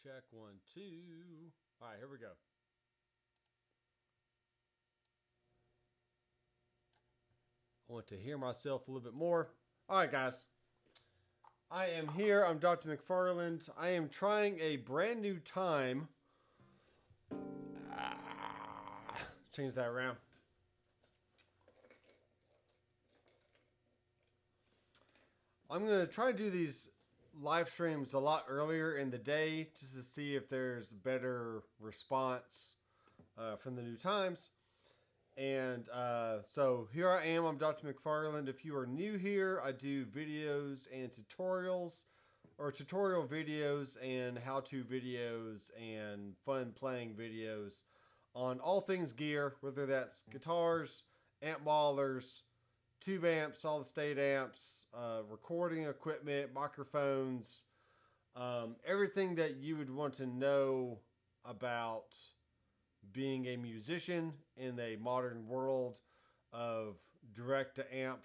Check 1, 2. All right, here we go. I want to hear myself a little bit more. All right, guys. I am here. I'm Dr. McFarland. I am trying a brand new time. Change that around. I'm going to try to do these live streams a lot earlier in the day just to see if there's better response from the new times. And so here I am. I'm Dr. McFarland. If you are new here, I do videos and tutorials, or tutorial videos and how-to videos and fun playing videos on all things gear, whether that's guitars, amp maulers, tube amps, solid state amps, recording equipment, microphones, everything that you would want to know about being a musician in a modern world of direct to amp,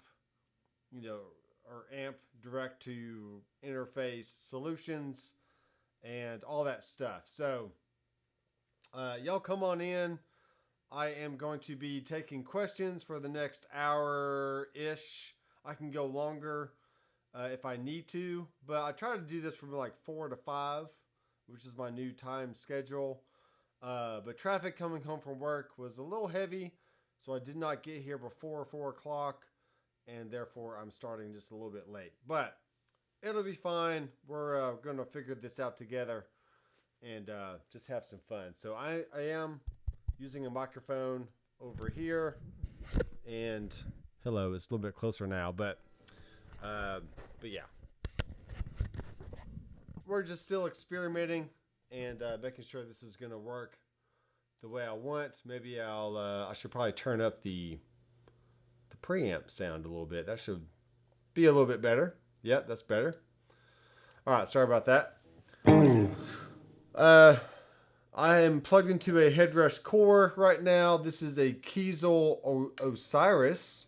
or amp direct to interface solutions and all that stuff. So y'all come on in. I am going to be taking questions for the next hour-ish. I can go longer if I need to, but I try to do this from like 4 to 5, which is my new time schedule. But traffic coming home from work was a little heavy, so I did not get here before 4 o'clock, and therefore I'm starting just a little bit late. But it'll be fine. We're going to figure this out together and just have some fun. So I am using a microphone over here, and hello, it's a little bit closer now, but yeah, we're just still experimenting and making sure this is going to work the way I want. Maybe I should probably turn up the preamp sound a little bit. That should be a little bit better. Yep, that's better. All right, sorry about that. I am plugged into a Headrush core right now. This is a Kiesel Osiris.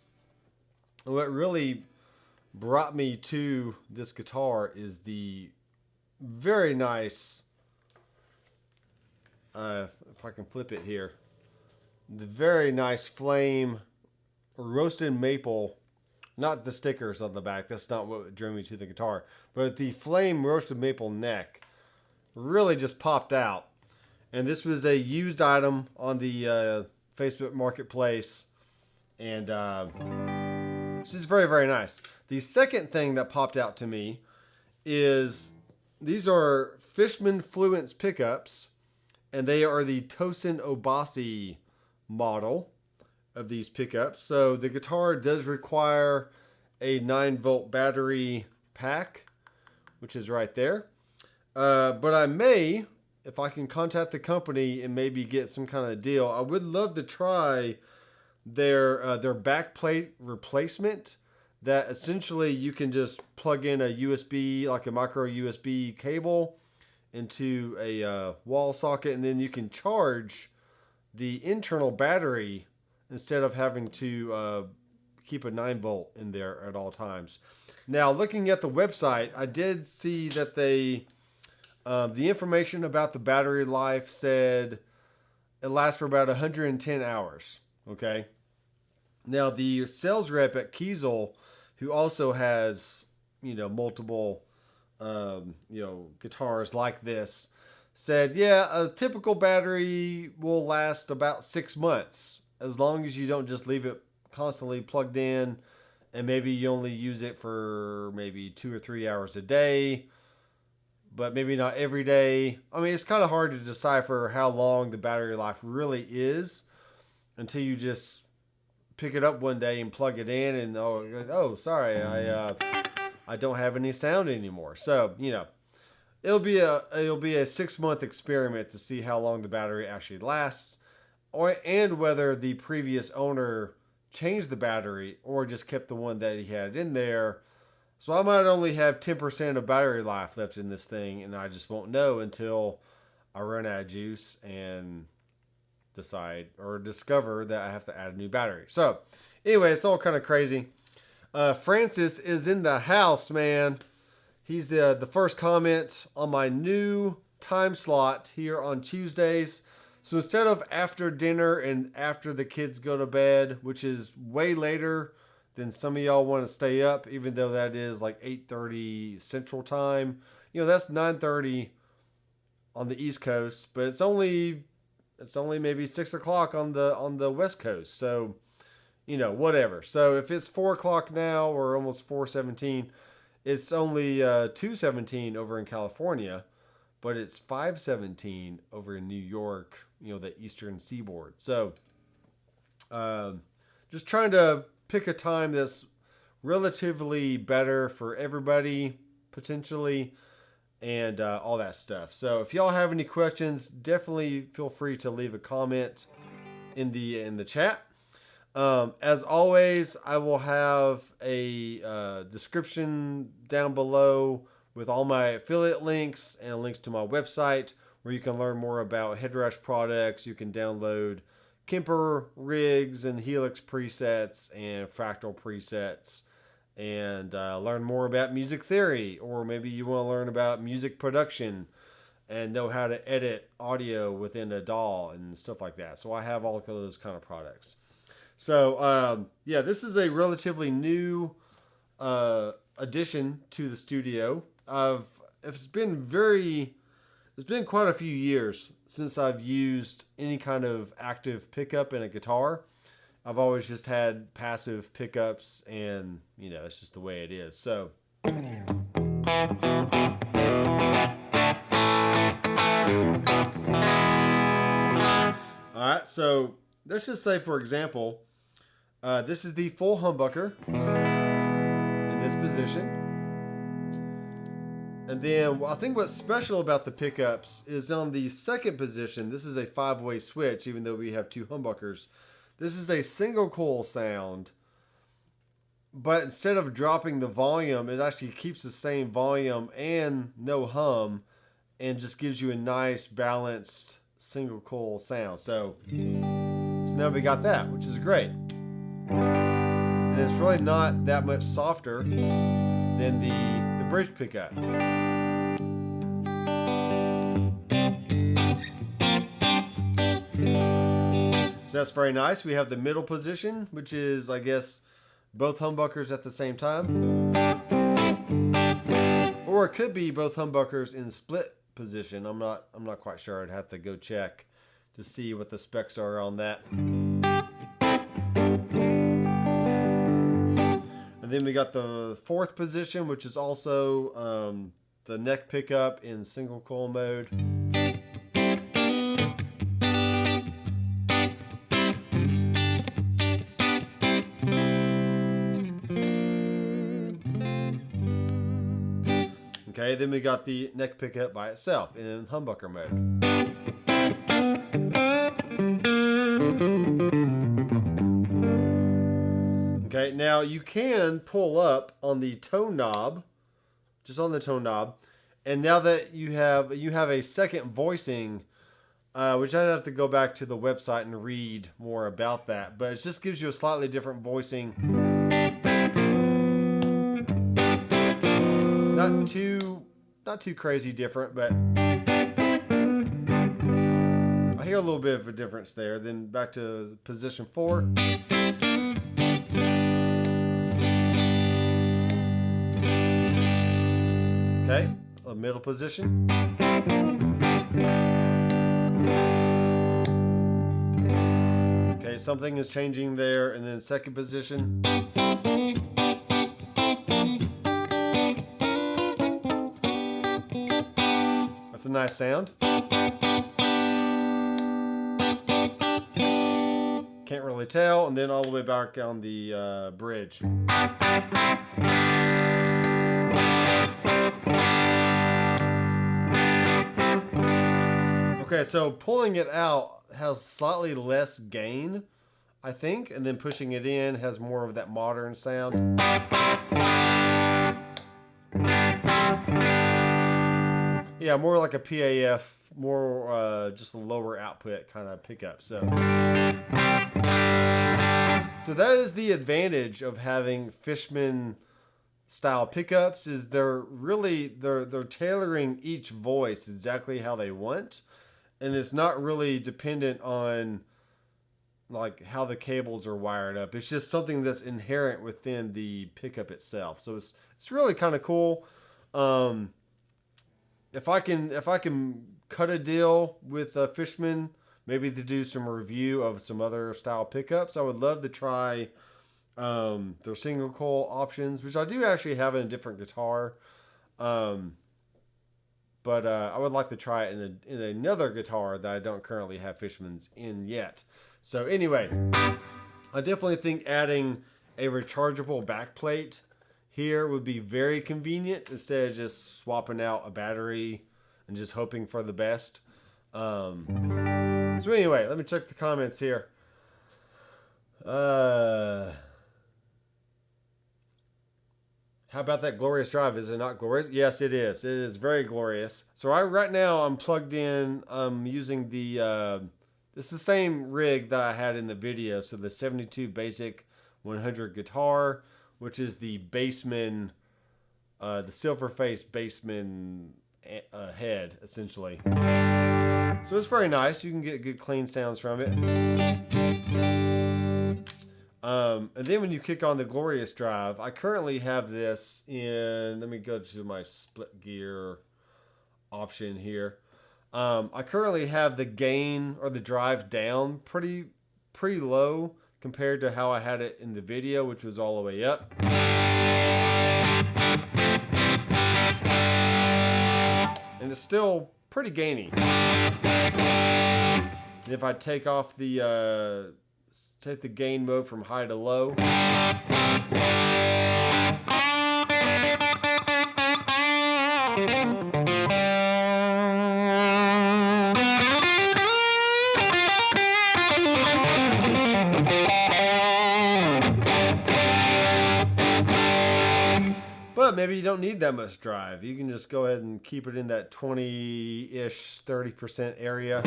What really brought me to this guitar is the very nice, if I can flip it here, the very nice flame roasted maple, not the stickers on the back. That's not what drew me to the guitar, but the flame roasted maple neck really just popped out. And this was a used item on the Facebook Marketplace. And this is very, very nice. The second thing that popped out to me is these are Fishman Fluence pickups. And they are the Tosin Obasi model of these pickups. So the guitar does require a 9-volt battery pack, which is right there. But I may, if I can contact the company and maybe get some kind of deal, I would love to try their back plate replacement that essentially you can just plug in a USB, like a micro USB cable into a wall socket, and then you can charge the internal battery instead of having to keep a 9-volt in there at all times. Now, looking at the website, I did see that they the information about the battery life said it lasts for about 110 hours. Okay. Now, the sales rep at Kiesel, who also has, multiple, guitars like this, said, yeah, a typical battery will last about 6 months, as long as you don't just leave it constantly plugged in and maybe you only use it for maybe 2 or 3 hours a day, but maybe not every day. I mean, it's kind of hard to decipher how long the battery life really is until you just pick it up one day and plug it in and, oh, sorry, I don't have any sound anymore. So, it'll be a 6-month experiment to see how long the battery actually lasts, and whether the previous owner changed the battery or just kept the one that he had in there. So I might only have 10% of battery life left in this thing, and I just won't know until I run out of juice and decide or discover that I have to add a new battery. So anyway, it's all kind of crazy. Francis is in the house, man. He's the first comment on my new time slot here on Tuesdays. So instead of after dinner and after the kids go to bed, which is way later than some of y'all want to stay up, even though that is like 8:30 Central Time. You know, that's 9:30 on the East Coast, but it's only maybe 6 o'clock on the West Coast. So, you know, whatever. So if it's 4 o'clock now or almost 4:17, it's only 2:17 over in California, but it's 5:17 over in New York, you know, the Eastern Seaboard. So just trying to pick a time that's relatively better for everybody, potentially, and all that stuff. So if y'all have any questions, definitely feel free to leave a comment in the chat. As always, I will have a description down below with all my affiliate links and links to my website where you can learn more about Headrush products. You can download Kemper rigs and Helix presets and Fractal presets and learn more about music theory, or maybe you want to learn about music production and know how to edit audio within a DAW and stuff like that. So I have all of those kind of products. So yeah, this is a relatively new addition to the studio. It's been quite a few years since I've used any kind of active pickup in a guitar. I've always just had passive pickups, and you know, it's just the way it is. So all right, so let's just say, for example, this is the full humbucker in this position. And then I think what's special about the pickups is on the second position, this is a 5-way switch, even though we have 2 humbuckers. This is a single coil sound, but instead of dropping the volume, it actually keeps the same volume and no hum, and just gives you a nice balanced single coil sound. So now we got that, which is great. And it's really not that much softer than the bridge pickup. So that's very nice. We have the middle position, which is, I guess, both humbuckers at the same time. Or it could be both humbuckers in split position. I'm not quite sure. I'd have to go check to see what the specs are on that. And then we got the fourth position, which is also the neck pickup in single coil mode. Okay, then we got the neck pickup by itself in humbucker mode. Okay, now you can pull up on the tone knob, just on the tone knob, and now that you have a second voicing, which I'd have to go back to the website and read more about that, but it just gives you a slightly different voicing. Not too crazy different, but I hear a little bit of a difference there. Then back to position 4. Okay, a middle position. Okay, something is changing there, and then second position. That's a nice sound. Can't really tell. And then all the way back on the bridge. Okay, so pulling it out has slightly less gain, I think, and then pushing it in has more of that modern sound. Yeah, more like a PAF, more just a lower output kind of pickup. So that is the advantage of having Fishman style pickups is they're tailoring each voice exactly how they want, and it's not really dependent on like how the cables are wired up. It's just something that's inherent within the pickup itself. So it's really kind of cool. If I can cut a deal with Fishman, maybe to do some review of some other style pickups, I would love to try their single coil options, which I do actually have in a different guitar. But I would like to try it in another guitar that I don't currently have Fishman's in yet. So anyway, I definitely think adding a rechargeable backplate here would be very convenient instead of just swapping out a battery and just hoping for the best. So anyway, let me check the comments here. How about that glorious drive? Is it not glorious? Yes, it is. It is very glorious. So right now I'm plugged in. I'm using it's the same rig that I had in the video. So the 72 basic 100 guitar, which is the Bassman, the silver face Bassman head, essentially. So it's very nice. You can get good clean sounds from it. And then when you kick on the glorious drive, I currently have this in, let me go to my split gear option here. I currently have the gain or the drive down pretty low compared to how I had it in the video, which was all the way up. And it's still pretty gainy. And if I take off take the gain mode from high to low, but maybe you don't need that much drive. You can just go ahead and keep it in that 20-ish, 30% area.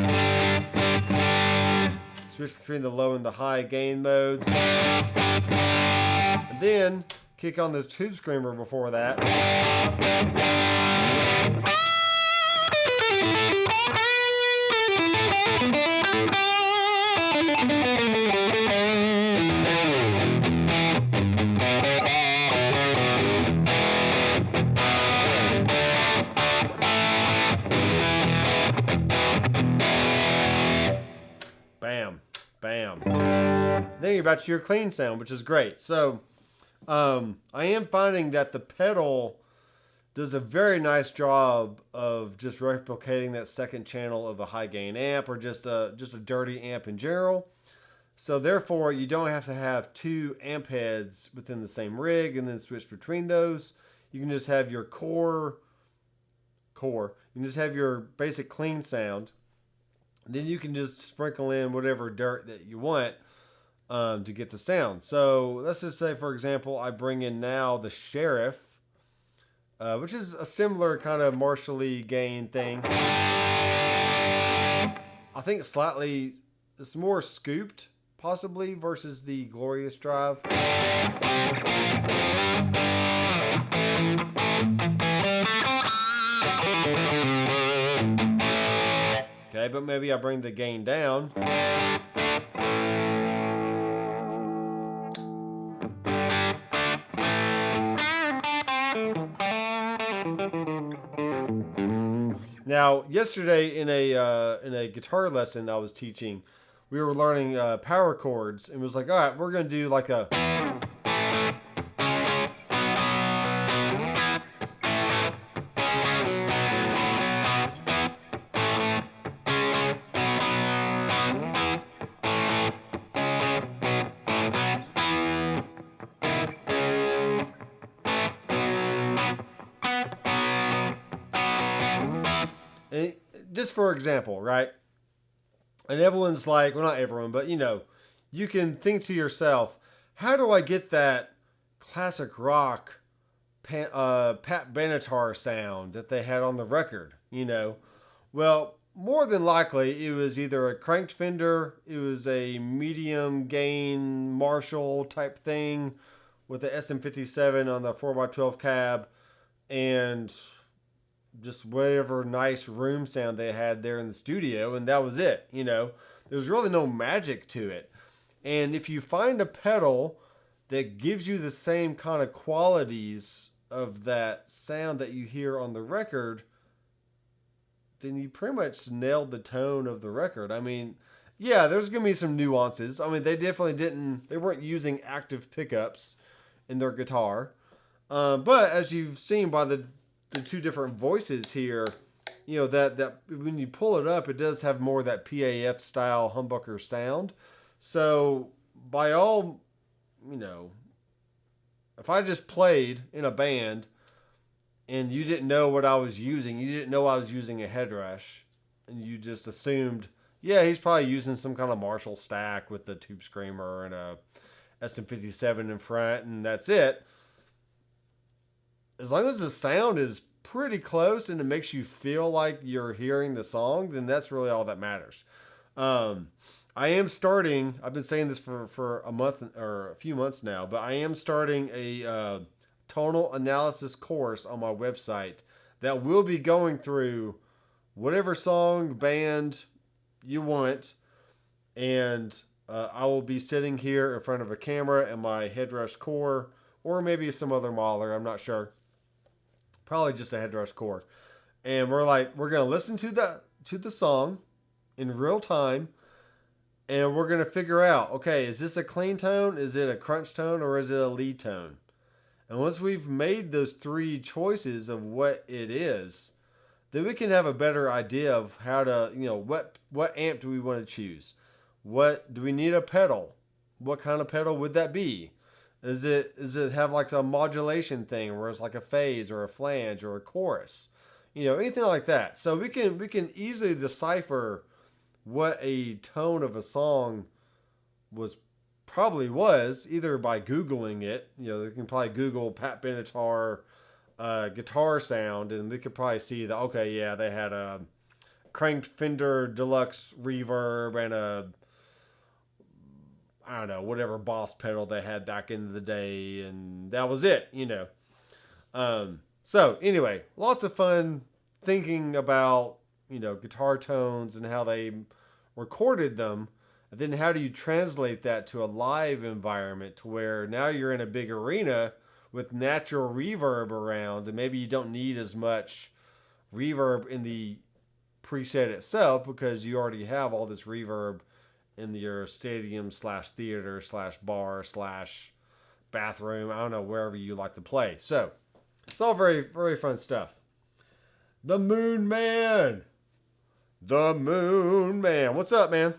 Switch between the low and the high gain modes. And then kick on the tube screamer before that. Bam, bam. Then you're back to your clean sound, which is great. So I am finding that the pedal does a very nice job of just replicating that second channel of a high gain amp, or just a dirty amp in general. So therefore, you don't have to have two amp heads within the same rig and then switch between those. You can just have your core. You can just have your basic clean sound. Then you can just sprinkle in whatever dirt that you want to get the sound. So let's just say, for example, I bring in now the Sheriff, which is a similar kind of Marshall-y gain thing. I think it's more scooped, possibly, versus the Glorious Drive. Okay, but maybe I bring the gain down. Now, yesterday in a guitar lesson I was teaching, we were learning power chords, and it was like, all right, we're going to do like a... Just for example, right? And everyone's like, well, not everyone, but you know, you can think to yourself, how do I get that classic rock Pat Benatar sound that they had on the record? You know, well, more than likely it was either a cranked Fender, it was a medium gain Marshall type thing, with the SM57 on the 4x12 cab and just whatever nice room sound they had there in the studio, and that was it. You know, there's really no magic to it. And if you find a pedal that gives you the same kind of qualities of that sound that you hear on the record, then you pretty much nailed the tone of the record. I mean, yeah, there's going to be some nuances. I mean, they weren't using active pickups in their guitar. But as you've seen by the two different voices here, you know, that when you pull it up, it does have more of that PAF style humbucker sound. So by all, you know, if I just played in a band and you didn't know what I was using, you didn't know I was using a Headrush, and you just assumed, yeah, he's probably using some kind of Marshall stack with the tube screamer and a SM57 in front, and that's it. As long as the sound is pretty close and it makes you feel like you're hearing the song, then that's really all that matters. I am starting, I've been saying this for a month or a few months now, but I am starting a tonal analysis course on my website that will be going through whatever song, band you want, and I will be sitting here in front of a camera and my Headrush core, or maybe some other modeler, I'm not sure. Probably just a Headrush core. And we're going to listen to the song in real time, and we're going to figure out, okay, is this a clean tone? Is it a crunch tone? Or is it a lead tone? And once we've made those three choices of what it is, then we can have a better idea of how to, you know, what amp do we want to choose? What do we need a pedal? What kind of pedal would that be? Is it have like a modulation thing where it's like a phase or a flange or a chorus? You know, anything like that. So we can easily decipher what a tone of a song was either by Googling it. You know, you can probably Google Pat Benatar guitar sound, and we could probably see that, okay, yeah, they had a cranked Fender Deluxe reverb and I don't know, whatever Boss pedal they had back in the day, and that was it, you know. So anyway, lots of fun thinking about, you know, guitar tones and how they recorded them. And then how do you translate that to a live environment to where now you're in a big arena with natural reverb around, and maybe you don't need as much reverb in the preset itself because you already have all this reverb in your stadium / theater / bar / bathroom. I don't know, wherever you like to play. So it's all very, very fun stuff. The Moon Man. The Moon Man. What's up, man?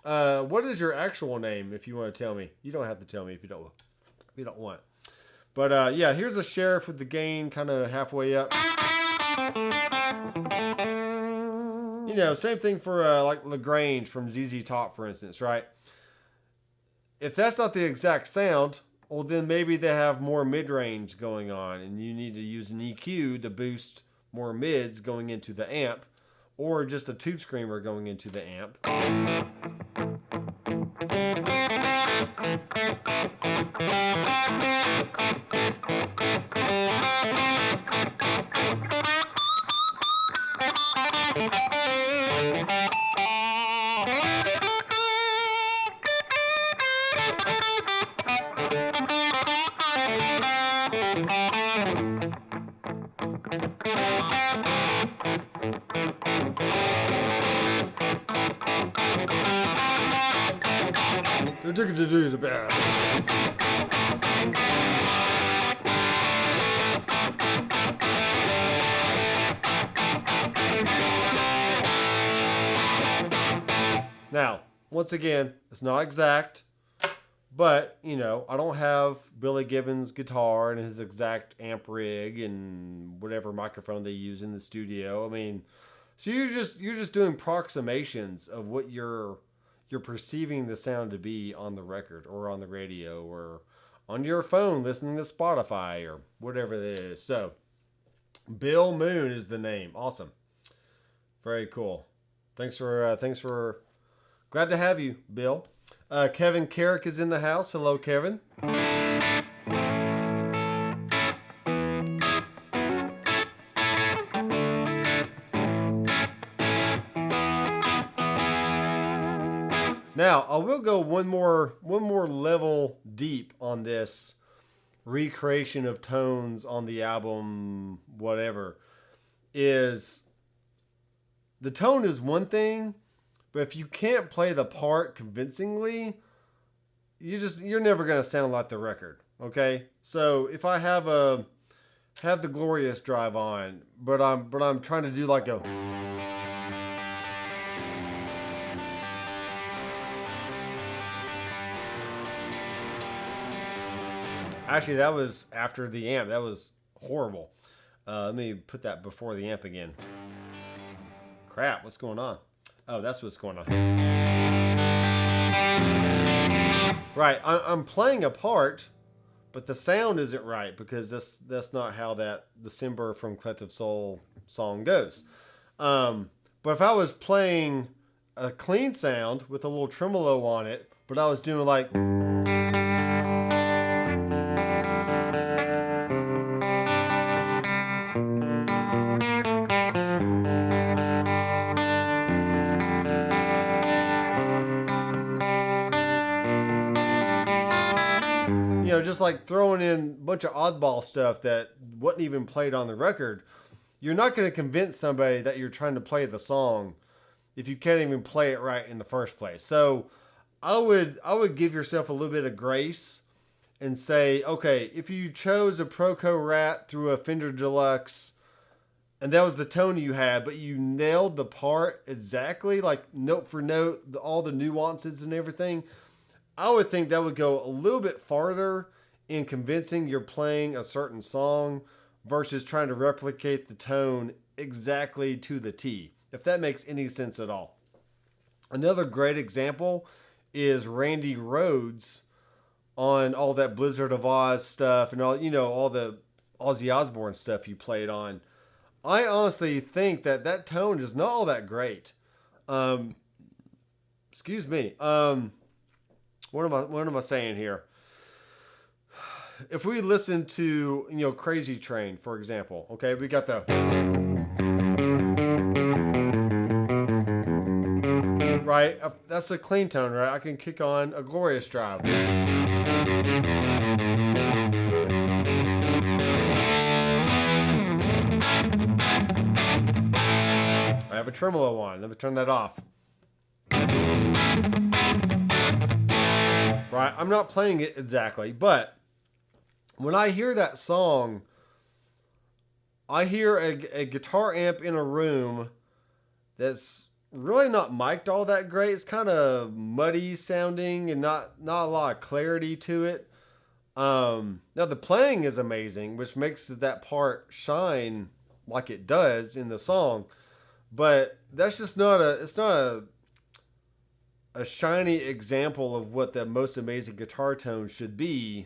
What is your actual name, if you want to tell me? You don't have to tell me if you don't want. But yeah, here's a sheriff with the gain kind of halfway up. You know, same thing for like LaGrange from ZZ Top, for instance, right? If that's not the exact sound, well, then maybe they have more mid-range going on, and you need to use an EQ to boost more mids going into the amp, or just a tube screamer going into the amp. Now, once again, it's not exact, but, you know, I don't have Billy Gibbons' guitar and his exact amp rig and whatever microphone they use in the studio. I mean, so you're just doing approximations of what you're perceiving the sound to be on the record or on the radio or on your phone listening to Spotify or whatever it is. So, Bill Moon is the name. Awesome. Very cool. Thanks for glad to have you, Bill. Kevin Carrick is in the house. Hello, Kevin. Now, I will go one more level deep on this recreation of tones on the album, whatever. Is the tone is one thing, but if you can't play the part convincingly, you're never gonna sound like the record. Okay? So if I have the glorious drive on, but I'm trying to do like a actually, that was after the amp. That was horrible. Let me put that before the amp again. Crap, what's going on? Oh, that's what's going on. Right, I'm playing a part, but the sound isn't right because that's not how that December from Collective Soul song goes. But if I was playing a clean sound with a little tremolo on it, but I was doing like... just like throwing in a bunch of oddball stuff that wasn't even played on the record, you're not going to convince somebody that you're trying to play the song if you can't even play it right in the first place. So I would give yourself a little bit of grace and say, okay, if you chose a Proco Rat through a Fender Deluxe and that was the tone you had, but you nailed the part exactly, like note for note, all the nuances and everything, I would think that would go a little bit farther in convincing you're playing a certain song versus trying to replicate the tone exactly to the T, if that makes any sense at all. Another great example is Randy Rhoads on all that Blizzard of Oz stuff and all, all the Ozzy Osbourne stuff you played on. I honestly think that tone is not all that great. Excuse me. What am I saying here? If we listen to, Crazy Train, for example, okay, we got the... Right? That's a clean tone, right? I can kick on a glorious drive. I have a tremolo on. Let me turn that off. Right? I'm not playing it exactly, but when I hear that song, I hear a guitar amp in a room that's really not mic'd all that great. It's kind of muddy sounding and not a lot of clarity to it. Now the playing is amazing, which makes that part shine like it does in the song, but that's just not a shiny example of what the most amazing guitar tone should be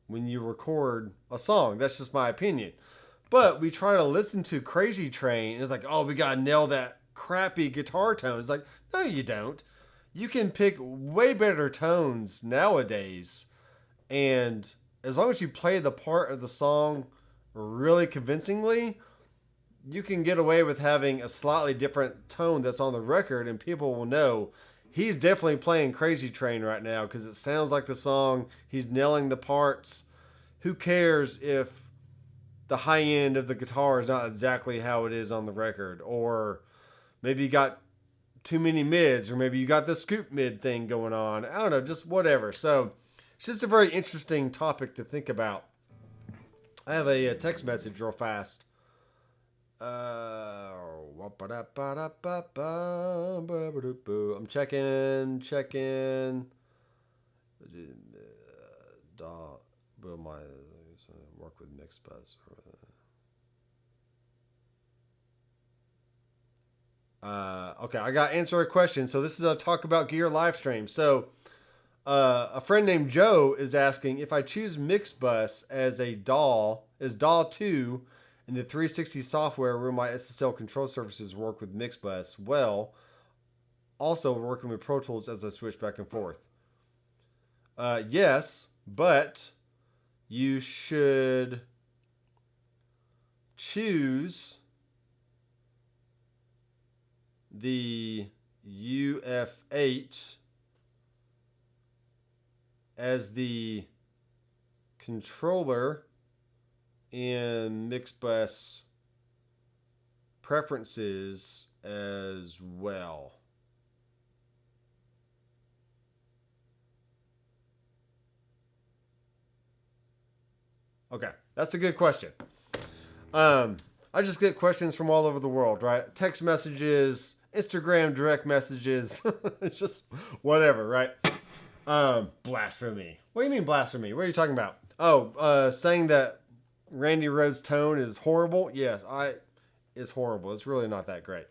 when you record a song. That's just my opinion. But we try to listen to Crazy Train, and it's like, oh, we gotta nail that crappy guitar tone. It's like, no, you don't. You can pick way better tones nowadays, and as long as you play the part of the song really convincingly, you can get away with having a slightly different tone that's on the record, and people will know he's definitely playing Crazy Train right now because it sounds like the song. He's nailing the parts. Who cares if the high end of the guitar is not exactly how it is on the record? Or maybe you got too many mids, or maybe you got the scoop mid thing going on. I don't know, just whatever. So it's just a very interesting topic to think about. I have a text message real fast. I'm checking. Will my work with mixed buzz? Okay, I got to answer a question. So this is a Tac-O-Bout Gear Livestream. So a friend named Joe is asking if I choose mixed bus as a DAW, is DAW 2 in the 360 software where my SSL control surfaces work with mixed bus well, also working with Pro Tools as I switch back and forth. Yes, but you should choose the UF8 as the controller in mix bus preferences as well. Okay, that's a good question. I just get questions from all over the world, right? Text messages, Instagram direct messages, it's just whatever, right? Blasphemy. What do you mean blasphemy? What are you talking about? Oh, saying that Randy Rhoads' tone is horrible? Yes, it's horrible. It's really not that great.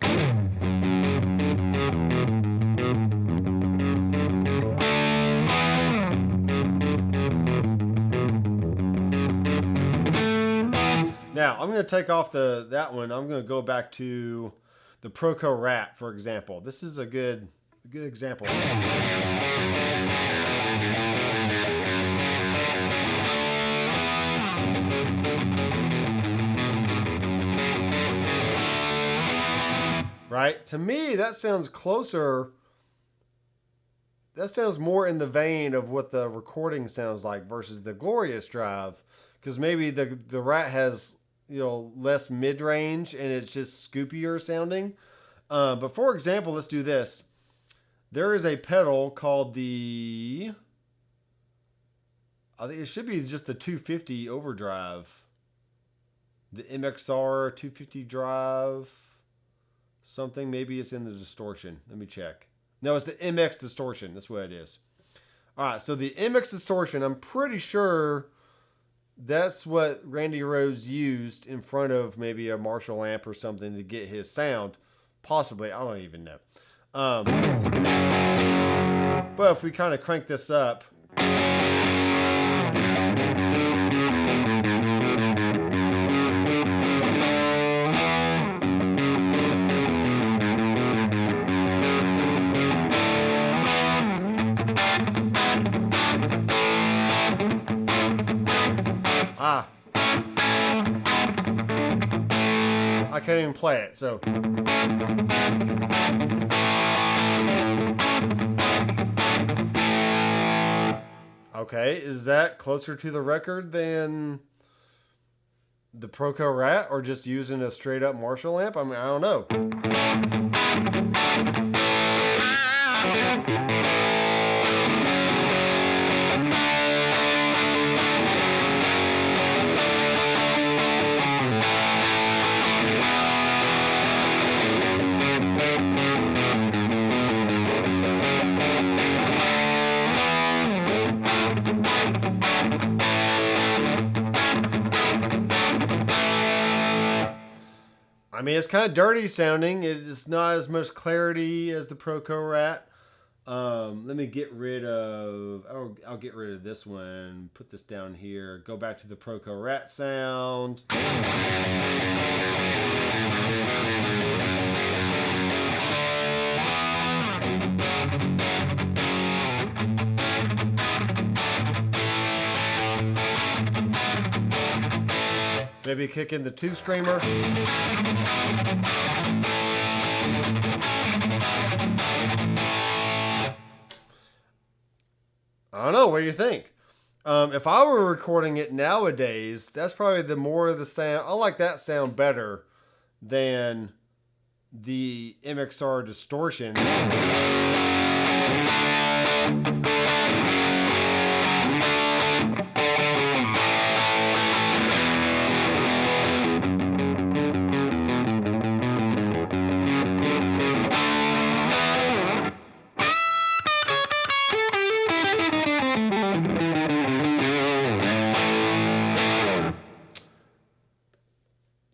Now, I'm going to take off that one. I'm going to go back to the Proco Rat, for example. This is a good example. Right? To me, that sounds closer. That sounds more in the vein of what the recording sounds like versus the Glorious Drive. Because maybe the Rat has, less mid-range and it's just scoopier sounding. But for example, let's do this. There is a pedal called I think it should be just the 250 overdrive. The MXR 250 drive. Something, maybe it's in the distortion. Let me check. No, it's the MX distortion. That's what it is. All right, so the MX distortion, I'm pretty sure that's what Randy Rhoads used in front of maybe a Marshall amp or something to get his sound. Possibly, I don't even know. But if we kind of crank this up. I can't even play it, so. Okay, is that closer to the record than the Proco Rat or just using a straight up Marshall amp? I mean, I don't know. I mean, it's kind of dirty sounding. It's not as much clarity as the Proco Rat. Let me get rid of... I'll get rid of this one. Put this down here. Go back to the Proco Rat sound. Maybe kick in the Tube Screamer. I don't know. What do you think? If I were recording it nowadays, that's probably the more of the sound. I like that sound better than the MXR distortion.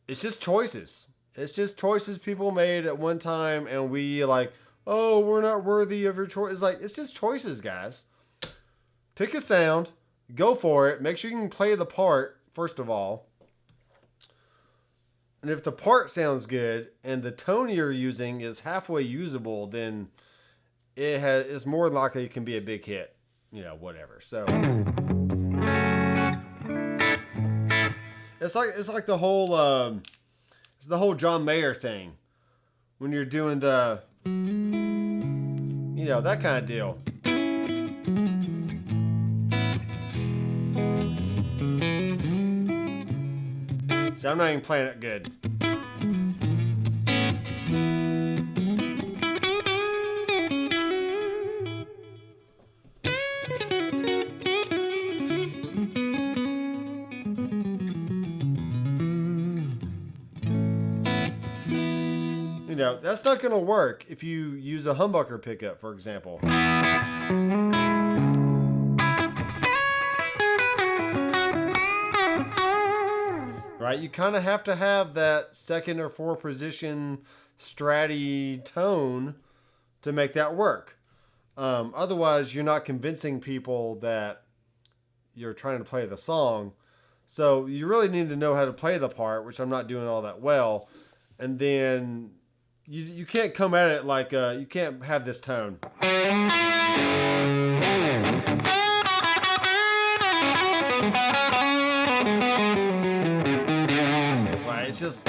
It's just choices. It's just choices people made at one time, and we like, oh, we're not worthy of your choice. It's like, it's just choices, guys. Pick a sound, go for it. Make sure you can play the part, first of all. And if the part sounds good and the tone you're using is halfway usable, then it's more likely it can be a big hit. Whatever. So it's like the whole John Mayer thing when you're doing the that kind of deal. See, I'm not even playing it good. You know, that's not going to work if you use a humbucker pickup, for example. Right? You kind of have to have that second or fourth position stratty tone to make that work. Otherwise, you're not convincing people that you're trying to play the song. So you really need to know how to play the part, which I'm not doing all that well. And then you can't come at it like, you can't have this tone. Right, it's just...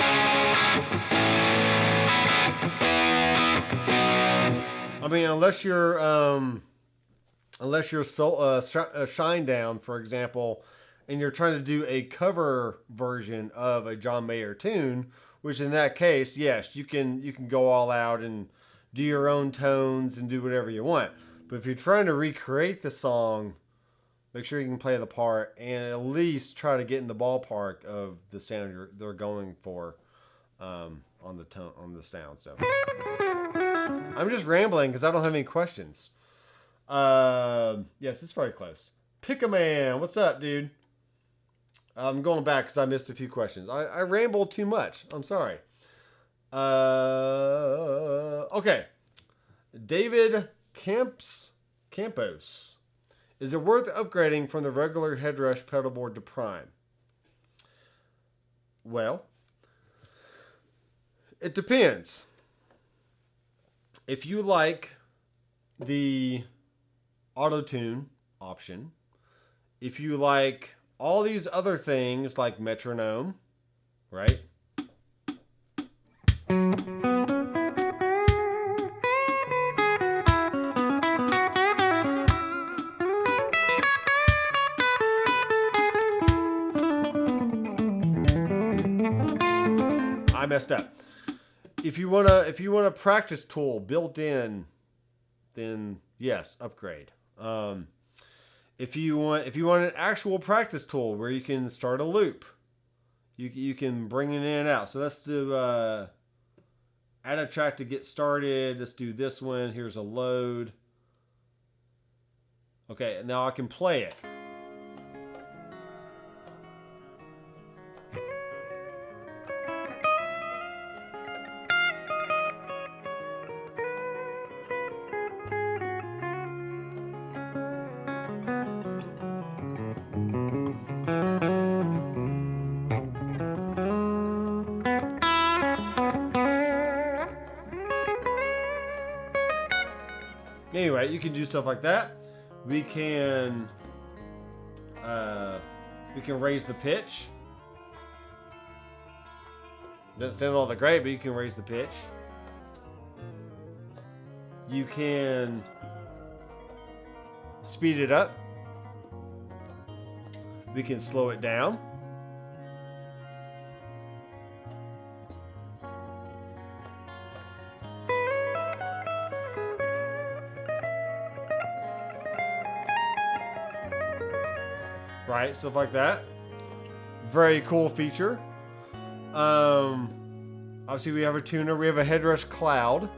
I mean, unless you're Shinedown, for example, and you're trying to do a cover version of a John Mayer tune, which in that case, yes, you can go all out and do your own tones and do whatever you want. But if you're trying to recreate the song, make sure you can play the part and at least try to get in the ballpark of the sound they're going for on the sound. So I'm just rambling because I don't have any questions. Yes, it's very close. Pick a man. What's up, dude? I'm going back because I missed a few questions. I rambled too much. I'm sorry. Okay. David Campos. Is it worth upgrading from the regular Headrush pedal board to Prime? Well, it depends. If you like the auto-tune option, if you like all these other things like metronome, right? I messed up. If you want a practice tool built in, then yes, upgrade. If you want an actual practice tool where you can start a loop, you can bring it in and out. So let's do add a track to get started. Let's do this one. Here's a load. Okay, now I can play it. Anyway, you can do stuff like that. We can raise the pitch. Doesn't sound all that great, but you can raise the pitch. You can speed it up. We can slow it down. Right, stuff like that. Very cool feature. Obviously we have a tuner. We have a Headrush cloud.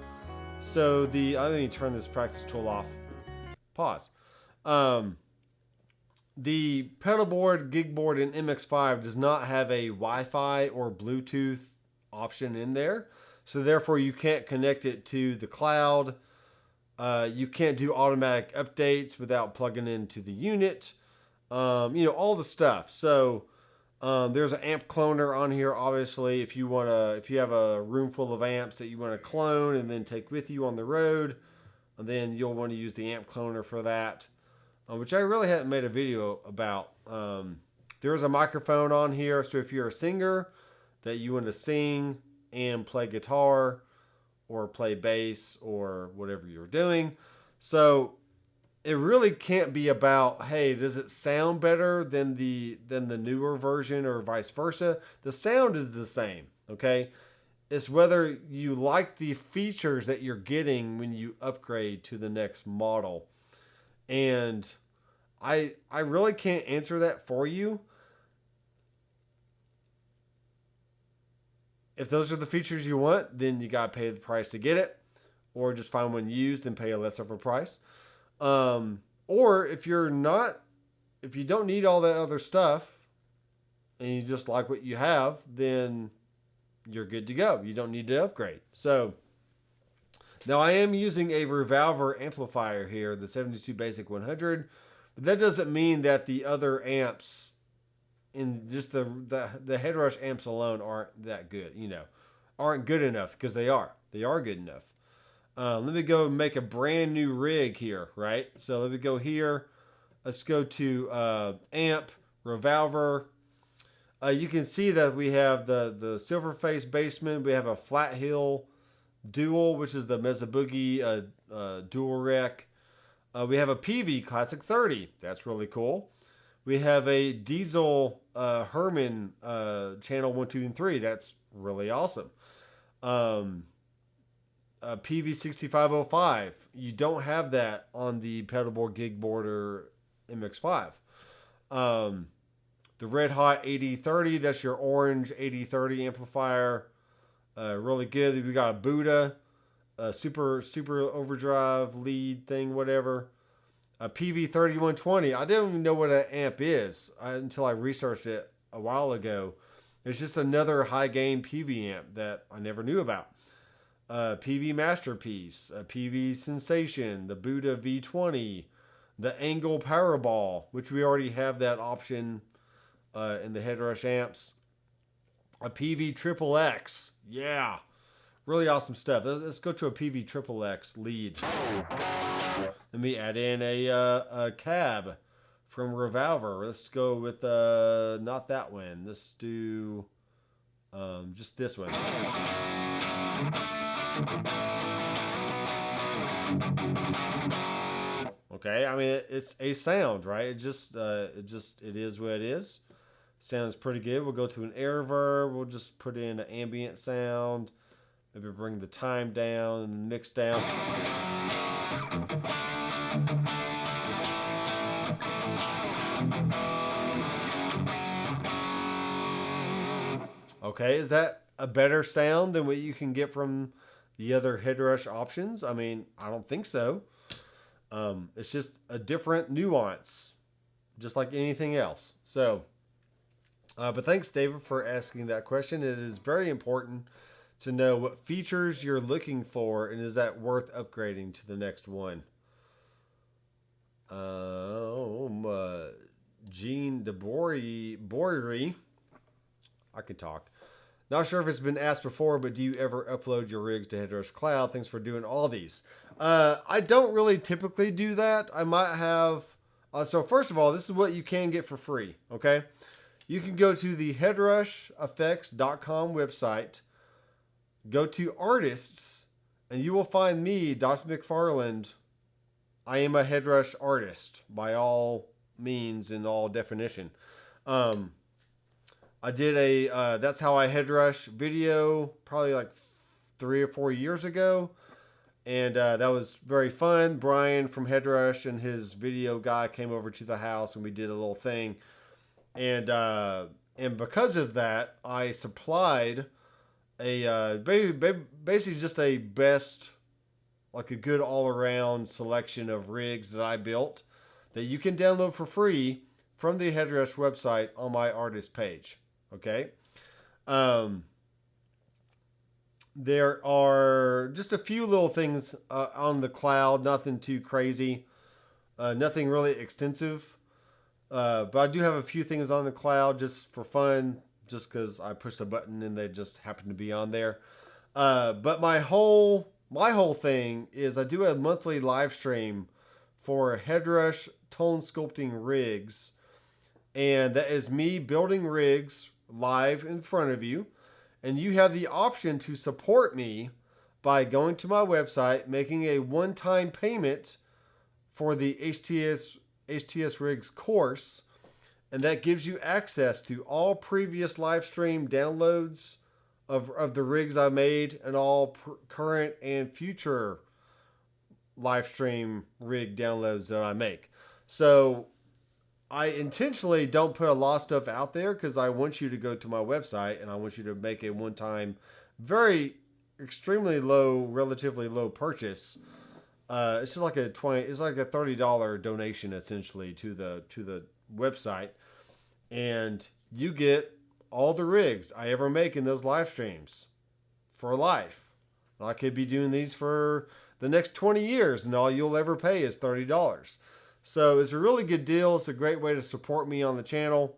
So let me turn this practice tool off. Pause. The pedal board, gig board, and MX5 does not have a Wi-Fi or Bluetooth option in there. So therefore you can't connect it to the cloud. You can't do automatic updates without plugging into the unit. All the stuff. So there's an amp cloner on here. Obviously, if you have a room full of amps that you want to clone and then take with you on the road, and then you'll want to use the amp cloner for that, which I really haven't made a video about. There's a microphone on here, so if you're a singer that you want to sing and play guitar or play bass or whatever you're doing, so it really can't be about, hey, does it sound better than the newer version or vice versa? The sound is the same, okay? It's whether you like the features that you're getting when you upgrade to the next model. And I really can't answer that for you. If those are the features you want, then you got to pay the price to get it, or just find one used and pay a less of a price. Or if you don't need all that other stuff and you just like what you have, then you're good to go. You don't need to upgrade. So now I am using a Revolver amplifier here, the 72 Basic 100, but that doesn't mean that the other amps in just the Headrush amps alone aren't that good, aren't good enough, because they are good enough. Let me go make a brand new rig here, right? So let me go here. Let's go to amp, Revolver. You can see that we have the silver face basement. We have a flat hill dual, which is the Mesa Boogie dual rec. We have a PV Classic 30. That's really cool. We have a Diesel Herman channel 1, 2, and 3. That's really awesome. PV 6505. You don't have that on the pedalboard, gigboard, or MX5. The Red Hot 8030. That's your orange 8030 amplifier. Really good. We got a Buddha, a super overdrive lead thing, whatever. A PV 3120. I didn't even know what an amp is until I researched it a while ago. It's just another high gain PV amp that I never knew about. PV Masterpiece, a PV Sensation, the Buddha V20, the Angle Powerball, which we already have that option in the Headrush amps. A PV Triple X, yeah, really awesome stuff. Let's go to a PV Triple X lead. Let me add in a cab from Revolver. Let's go with not that one. Let's do just this one. Okay, I mean it's a sound, right? It is what it is. Sounds pretty good. We'll go to an air reverb. We'll just put in an ambient sound. Maybe bring the time down and the mix down. Okay, is that a better sound than what you can get from the other Headrush options? I mean, I don't think so. It's just a different nuance, just like anything else. So, but thanks, David, for asking that question. It is very important to know what features you're looking for, and is that worth upgrading to the next one. Gene DeBory, I can talk. Not sure if it's been asked before, but do you ever upload your rigs to Headrush Cloud? Thanks for doing all these. I don't really typically do that. I might have... so first of all, this is what you can get for free, okay? You can go to the headrusheffects.com website, go to artists, and you will find me, Doctor McFarland. I am a Headrush artist by all means and all definition. I did a That's How I Headrush video probably like 3 or 4 years ago. And that was very fun. Brian from Headrush and his video guy came over to the house and we did a little thing. And because of that, I supplied a basically just a best, like a good all-around selection of rigs that I built that you can download for free from the Headrush website on my artist page. Okay. There are just a few little things on the cloud, nothing too crazy, nothing really extensive. But I do have a few things on the cloud just for fun, just because I pushed a button and they just happen to be on there. But my whole thing is I do a monthly live stream for Headrush tone sculpting rigs. And that is me building rigs live in front of you. And you have the option to support me by going to my website, making a one-time payment for the HTS Rigs course, and that gives you access to all previous live stream downloads of the rigs I made and all current and future live stream rig downloads that I make. So I intentionally don't put a lot of stuff out there because I want you to go to my website and I want you to make a one-time, very extremely low, relatively low purchase. It's just like it's like a $30 donation essentially to the website, and you get all the rigs I ever make in those live streams for life. I could be doing these for the next 20 years and all you'll ever pay is $30. So it's a really good deal. It's a great way to support me on the channel.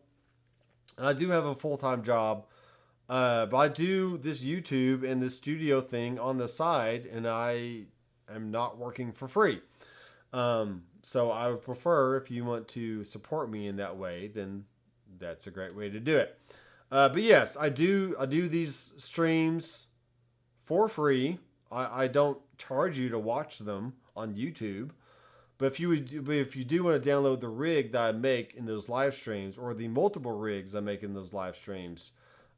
And I do have a full-time job, but I do this YouTube and this studio thing on the side, and I am not working for free. So I would prefer, if you want to support me in that way, then that's a great way to do it. But yes, I do these streams for free. I don't charge you to watch them on YouTube. But if you do want to download the rig that I make in those live streams, or the multiple rigs I make in those live streams,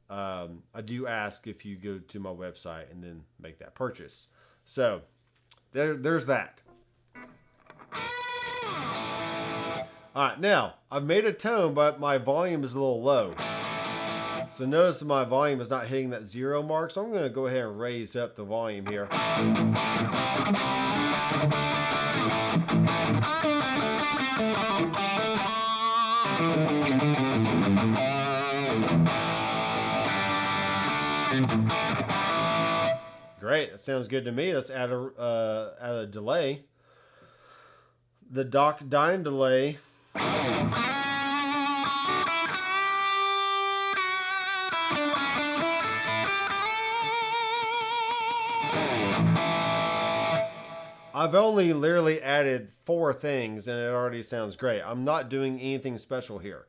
I do ask if you go to my website and then make that purchase. So there's that. All right, now I've made a tone, but my volume is a little low. So notice that my volume is not hitting that 0 mark. So I'm going to go ahead and raise up the volume here. Great, that sounds good to me. Let's add a delay. The Doc Dyne delay. I've only literally added 4 things and it already sounds great. I'm not doing anything special here.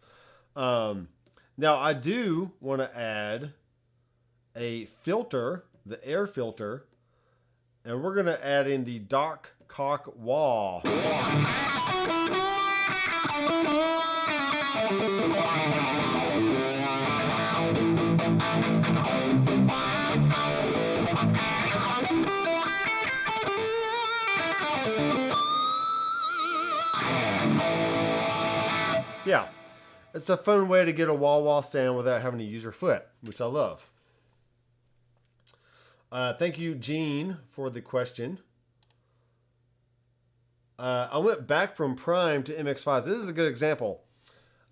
Now I do want to add a filter, the air filter, and we're going to add in the Doc Cock Wah. Yeah, it's a fun way to get a wah-wah sound without having to use your foot, which I love. Thank you, Gene, for the question. I went back from Prime to MX5. This is a good example.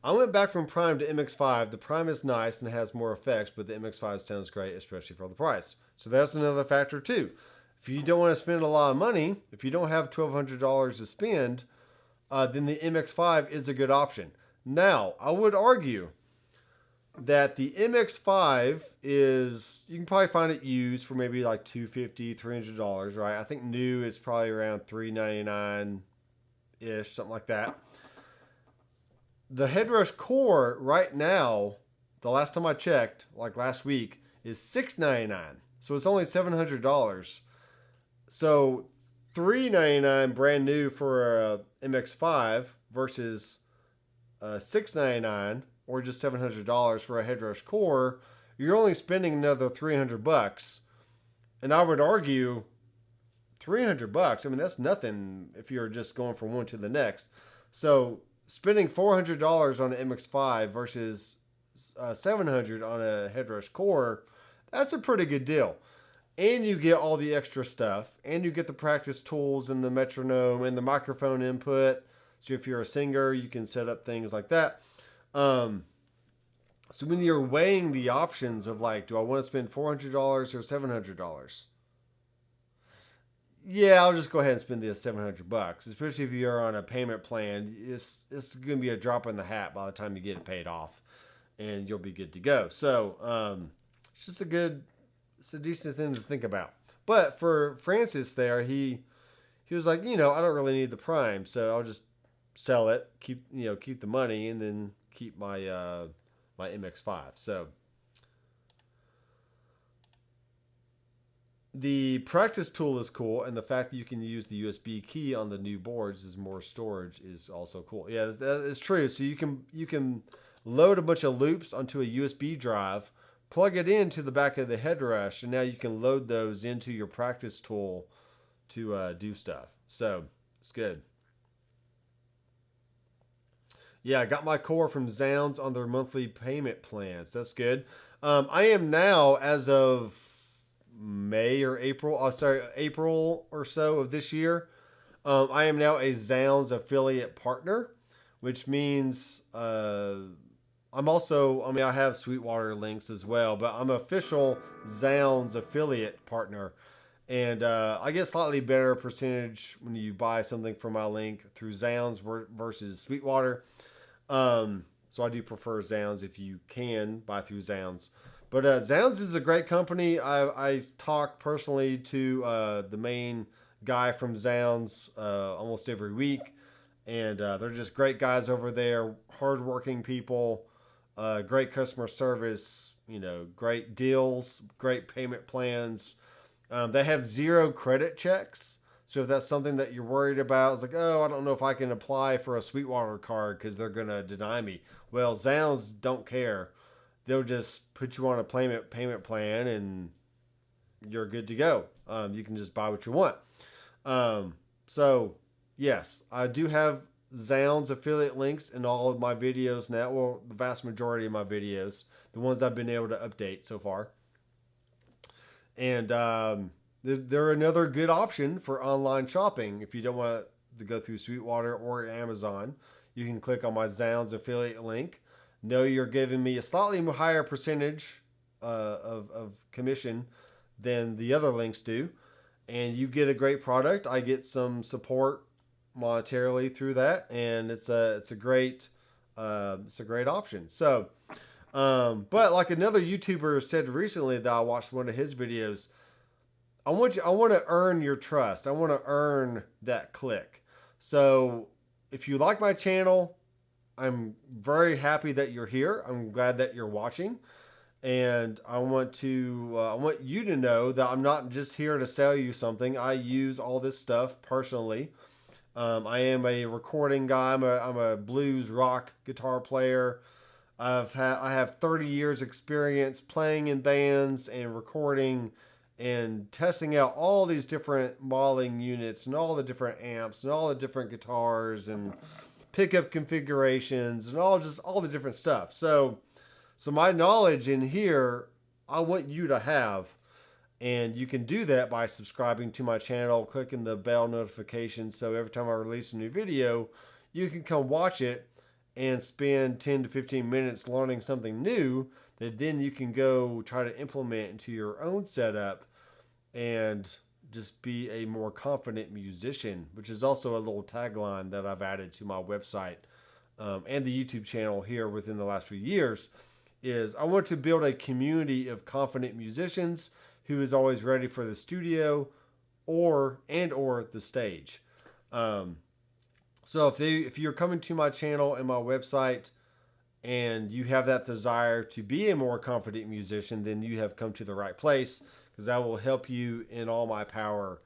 I went back from Prime to MX5. The Prime is nice and has more effects, but the MX5 sounds great, especially for the price. So that's another factor too. If you don't want to spend a lot of money, if you don't have $1,200 to spend, then the MX5 is a good option. Now, I would argue that the MX5 is, you can probably find it used for maybe like $250, $300, right? I think new is probably around $399-ish, something like that. The Headrush core right now, the last time I checked, like last week, is $699. So it's only $700. So $399 brand new for a MX5 versus $699 or just $700 for a Headrush core, you're only spending another $300. And I would argue $300, I mean, that's nothing if you're just going from one to the next. So spending $400 on an MX5 versus $700 on a Headrush core, that's a pretty good deal. And you get all the extra stuff, and you get the practice tools and the metronome and the microphone input. So if you're a singer, you can set up things like that. So when you're weighing the options of like, do I want to spend $400 or $700? Yeah, I'll just go ahead and spend the $700, especially if you're on a payment plan. It's going to be a drop in the hat by the time you get it paid off, and you'll be good to go. So it's just it's a decent thing to think about. But for Francis there, he was like, I don't really need the Prime, so I'll just sell it, keep the money, and then keep my my MX5. So the practice tool is cool, and the fact that you can use the USB key on the new boards as more storage is also cool. Yeah, that is true. So you can load a bunch of loops onto a USB drive, plug it into the back of the Headrush, and now you can load those into your practice tool to do stuff. So it's good. Yeah, I got my core from Zounds on their monthly payment plans. That's good. I am now, as of May or April, April or so of this year, I am now a Zounds affiliate partner, which means I'm also, I mean, I have Sweetwater links as well, but I'm an official Zounds affiliate partner. And I get slightly better percentage when you buy something from my link through Zounds versus Sweetwater. So I do prefer Zounds if you can buy through Zounds. But Zounds is a great company. I talk personally to the main guy from Zounds almost every week. And they're just great guys over there, hardworking people, great customer service, great deals, great payment plans. They have 0 credit checks. So if that's something that you're worried about, it's like, oh, I don't know if I can apply for a Sweetwater card because they're going to deny me. Well, Zounds don't care. They'll just put you on a payment plan and you're good to go. You can just buy what you want. So, yes, I do have Zounds affiliate links in all of my videos now. Well, the vast majority of my videos, the ones I've been able to update so far. And they're another good option for online shopping. If you don't want to go through Sweetwater or Amazon, you can click on my Zounds affiliate link. Know you're giving me a slightly higher percentage of commission than the other links do. And you get a great product. I get some support monetarily through that. And it's a great option. So, but like another YouTuber said recently that I watched one of his videos, I want to earn your trust. I want to earn that click. So if you like my channel, I'm very happy that you're here. I'm glad that you're watching. And I want you to know that I'm not just here to sell you something. I use all this stuff personally. I am a recording guy. I'm a blues rock guitar player. I have 30 years experience playing in bands and recording and testing out all these different modeling units and all the different amps and all the different guitars and pickup configurations and all the different stuff. So my knowledge in here, I want you to have, and you can do that by subscribing to my channel, clicking the bell notification. So every time I release a new video, you can come watch it and spend 10 to 15 minutes learning something new that then you can go try to implement into your own setup and just be a more confident musician, which is also a little tagline that I've added to my website and the YouTube channel here within the last few years. Is I want to build a community of confident musicians who is always ready for the studio or the stage. So if you're coming to my channel and my website and you have that desire to be a more confident musician, then you have come to the right place, because I will help you in all my power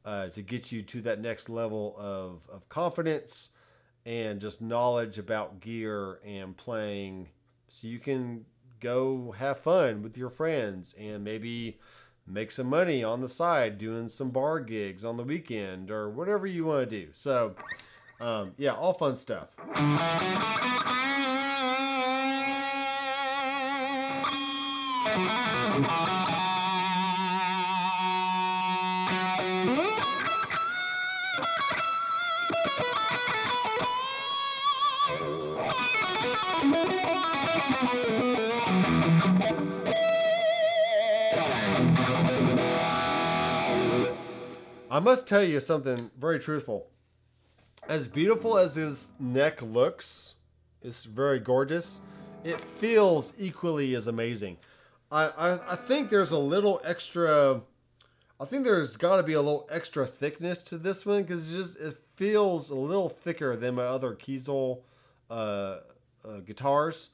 to get you to that next level of confidence and just knowledge about gear and playing, so you can go have fun with your friends and maybe make some money on the side doing some bar gigs on the weekend or whatever you want to do. So yeah, all fun stuff. I must tell you something very truthful. As beautiful as his neck looks, it's very gorgeous. It feels equally as amazing. I think there's a little extra. I think there's got to be a little extra thickness to this one, because it feels a little thicker than my other Kiesel guitars,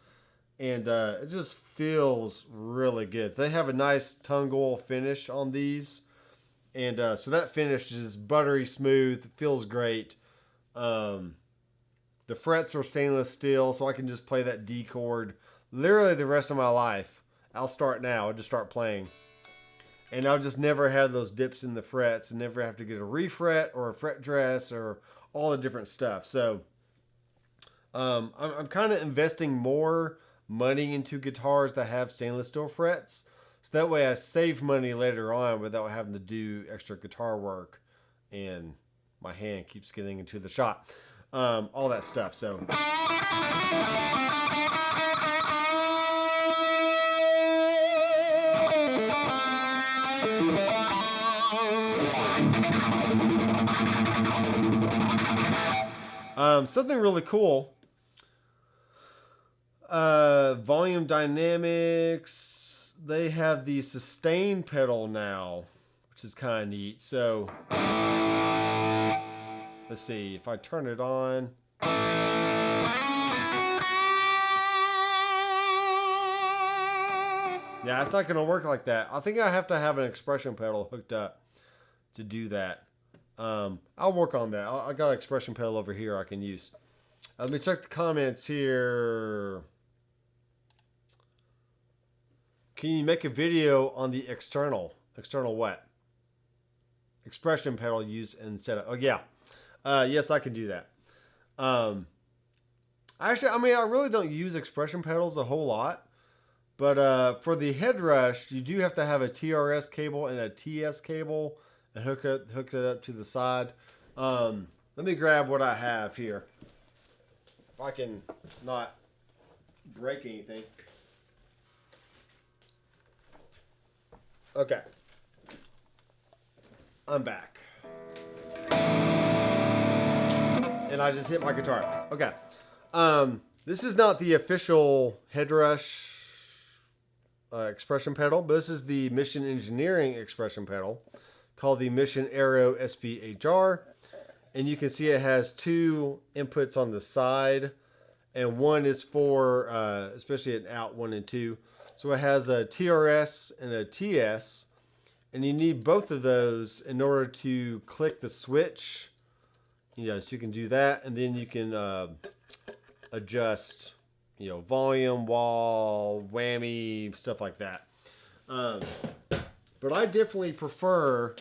and it just feels really good. They have a nice tongue gold finish on these. And so that finish is buttery smooth, feels great. The frets are stainless steel, so I can just play that D chord literally the rest of my life. I'll start now. I'll just start playing. And I'll just never have those dips in the frets and never have to get a refret or a fret dress or all the different stuff. So I'm kind of investing more money into guitars that have stainless steel frets. So that way I save money later on without having to do extra guitar work. And my hand keeps getting into the shot. All that stuff. So something really cool. Volume Dynamics, they have the sustain pedal now, which is kind of neat. So let's see if I turn it on. Yeah, it's not going to work like that. I think I have to have an expression pedal hooked up to do that. I'll work on that. I got an expression pedal over here I can use. Let me check the comments here. Can you make a video on the external what? Expression pedal use and setup. Oh yeah. Yes, I can do that. Actually, I mean, I really don't use expression pedals a whole lot. But for the Headrush, you do have to have a TRS cable and a TS cable and hook it up to the side. Let me grab what I have here. If I can not break anything. Okay. I'm back. And I just hit my guitar. Okay. This is not the official Headrush expression pedal, but this is the Mission Engineering expression pedal called the Mission Aero SPHR. And you can see it has two inputs on the side, and one is for especially an out 1 and 2. So it has a TRS and a TS, and you need both of those in order to click the switch. You know, so you can do that, and then you can adjust, you know, volume, wall, whammy, stuff like that. But I definitely prefer,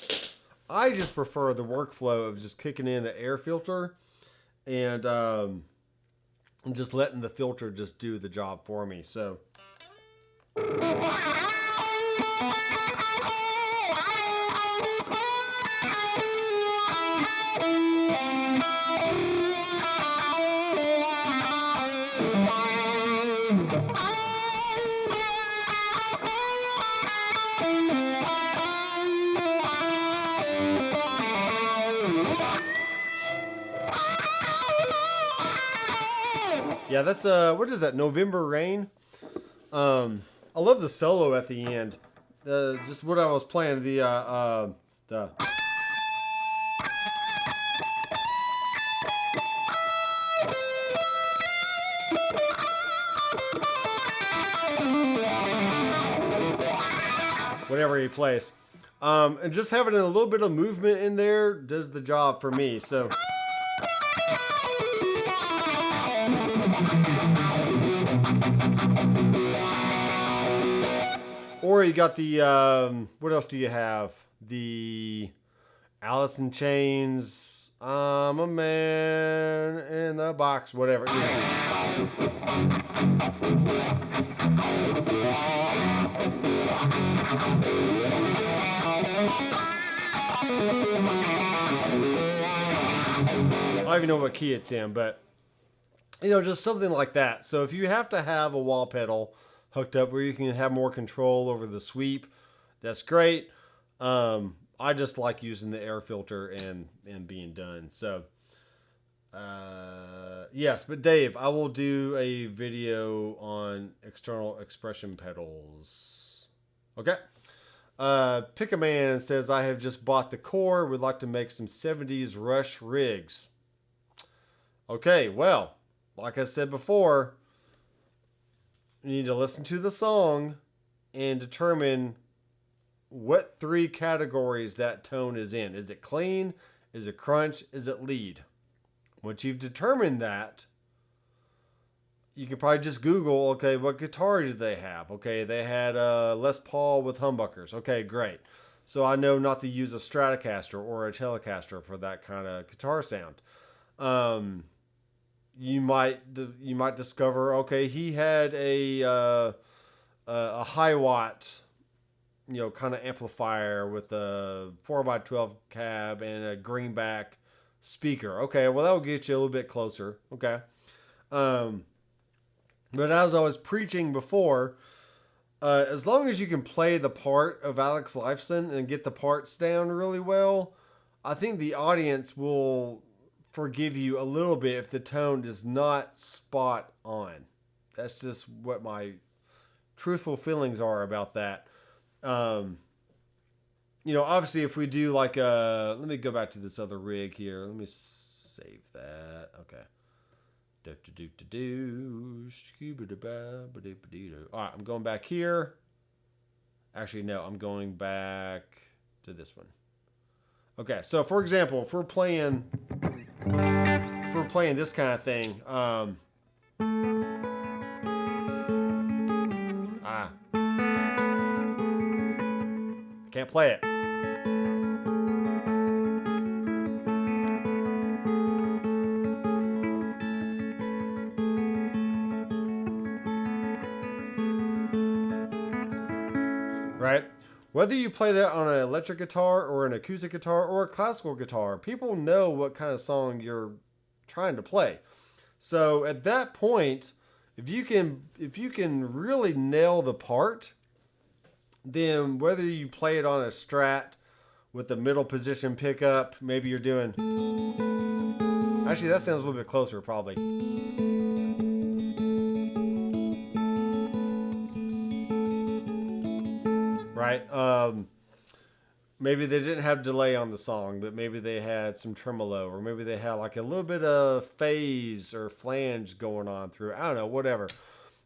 I just prefer the workflow of just kicking in the air filter and just letting the filter just do the job for me. So. Yeah, that's what is that? November Rain. I love the solo at the end. Just what I was playing. The whatever he plays, and just having a little bit of movement in there does the job for me. So. Or you got the, what else do you have? The Alice in Chains, I'm a man in the box, whatever. I don't even know what key it's in, but, you know, just something like that. So if you have to have a wall pedal hooked up where you can have more control over the sweep, that's great. I just like using the air filter and being done. So yes, but Dave, I will do a video on external expression pedals. Okay. Pick a Man says, I have just bought the core, would like to make some 70s Rush rigs. Okay, well, like I said before, you need to listen to the song and determine what 3 categories that tone is in. Is it clean? Is it crunch? Is it lead? Once you've determined that, you can probably just Google, okay, what guitar did they have? Okay, they had a Les Paul with humbuckers. Okay, great. So I know not to use a Stratocaster or a Telecaster for that kind of guitar sound. You might discover, okay, he had a high watt, kind of amplifier with a 4x12 cab and a greenback speaker. Okay, well, that'll get you a little bit closer. Okay. But as I was preaching before, as long as you can play the part of Alex Lifeson and get the parts down really well, I think the audience will forgive you a little bit if the tone is not spot on. That's just what my truthful feelings are about that. Obviously if we do like let me go back to this other rig here. Let me save that. Okay. All right, I'm going back here. Actually, no, I'm going back to this one. Okay, so for example, if we're playing this kind of thing, can't play it. Right? Whether you play that on an electric guitar or an acoustic guitar or a classical guitar, people know what kind of song you're trying to play. So at that point, if you can really nail the part, then whether you play it on a Strat with a middle position pickup, maybe you're doing... Actually, that sounds a little bit closer, probably. Right? Maybe they didn't have delay on the song, but maybe they had some tremolo, or maybe they had like a little bit of phase or flange going on through. I don't know, whatever.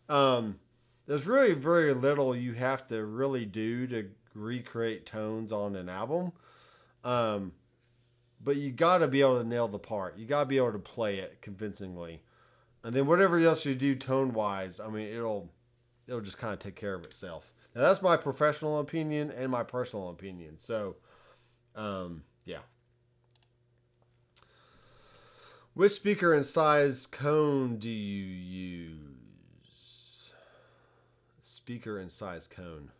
There's really very little you have to really do to recreate tones on an album. But you got to be able to nail the part. You got to be able to play it convincingly. And then whatever else you do tone-wise, I mean, it'll just kind of take care of itself. Now, that's my professional opinion and my personal opinion. So, yeah. Which speaker and size cone do you use? Speaker and size cone.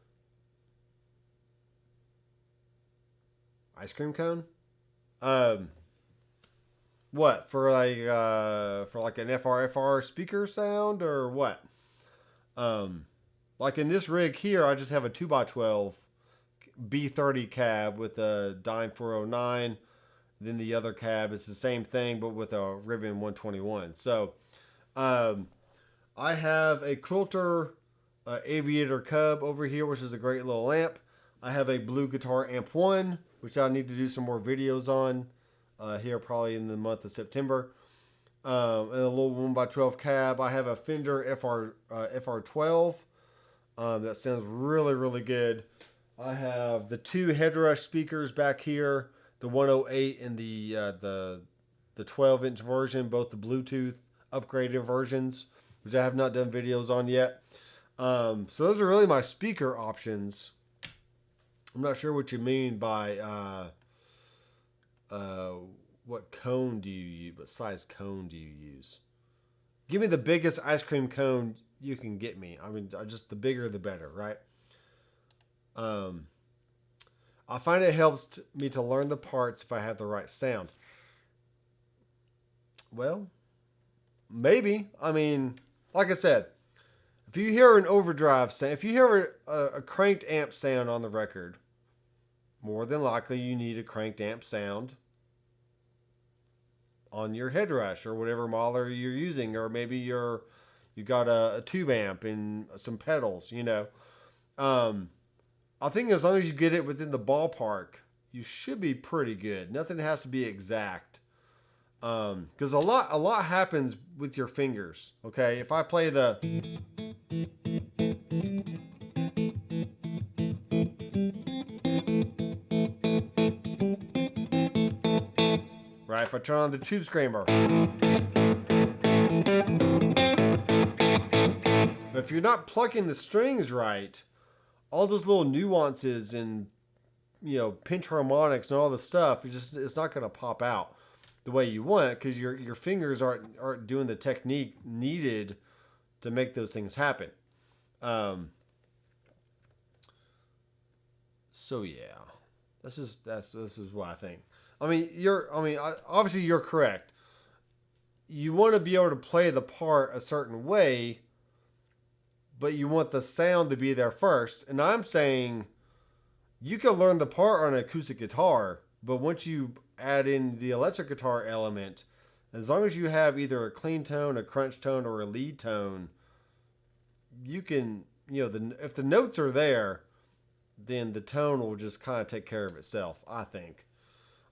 Ice cream cone? What? For like an FR speaker sound or what? Like in this rig here, I just have a 2x12 B30 cab with a Dyne 409. Then the other cab is the same thing, but with a ribbon 121. So I have a Quilter Aviator Cub over here, which is a great little amp. I have a Blue Guitar Amp 1, which I need to do some more videos on here probably in the month of September. And a little 1x12 cab. I have a Fender FR12. That sounds really, really good. I have the 2 Headrush speakers back here, the 108 and the 12-inch version, both the Bluetooth upgraded versions, which I have not done videos on yet. So those are really my speaker options. I'm not sure what you mean by what cone do you use, what size cone do you use? Give me the biggest ice cream cone you can get me. I mean, just the bigger the better, right? I find it helps me to learn the parts if I have the right sound. Well, maybe. I mean, like I said, if you hear an overdrive sound, if you hear a cranked amp sound on the record, more than likely you need a cranked amp sound on your Headrush or whatever model you're using, or maybe you got a tube amp and some pedals, you know. I think as long as you get it within the ballpark, you should be pretty good. Nothing has to be exact. Because a lot happens with your fingers. Okay, if I play right? If I turn on the tube screamer. But if you're not plucking the strings right, all those little nuances and, you know, pinch harmonics and all the stuff, it's not going to pop out the way you want, because your fingers aren't doing the technique needed to make those things happen. So yeah, this is what I think. I mean, obviously you're correct. You want to be able to play the part a certain way, but you want the sound to be there first. And I'm saying you can learn the part on an acoustic guitar, but once you add in the electric guitar element, as long as you have either a clean tone, a crunch tone, or a lead tone, you can, you know, if the notes are there, then the tone will just kind of take care of itself, I think.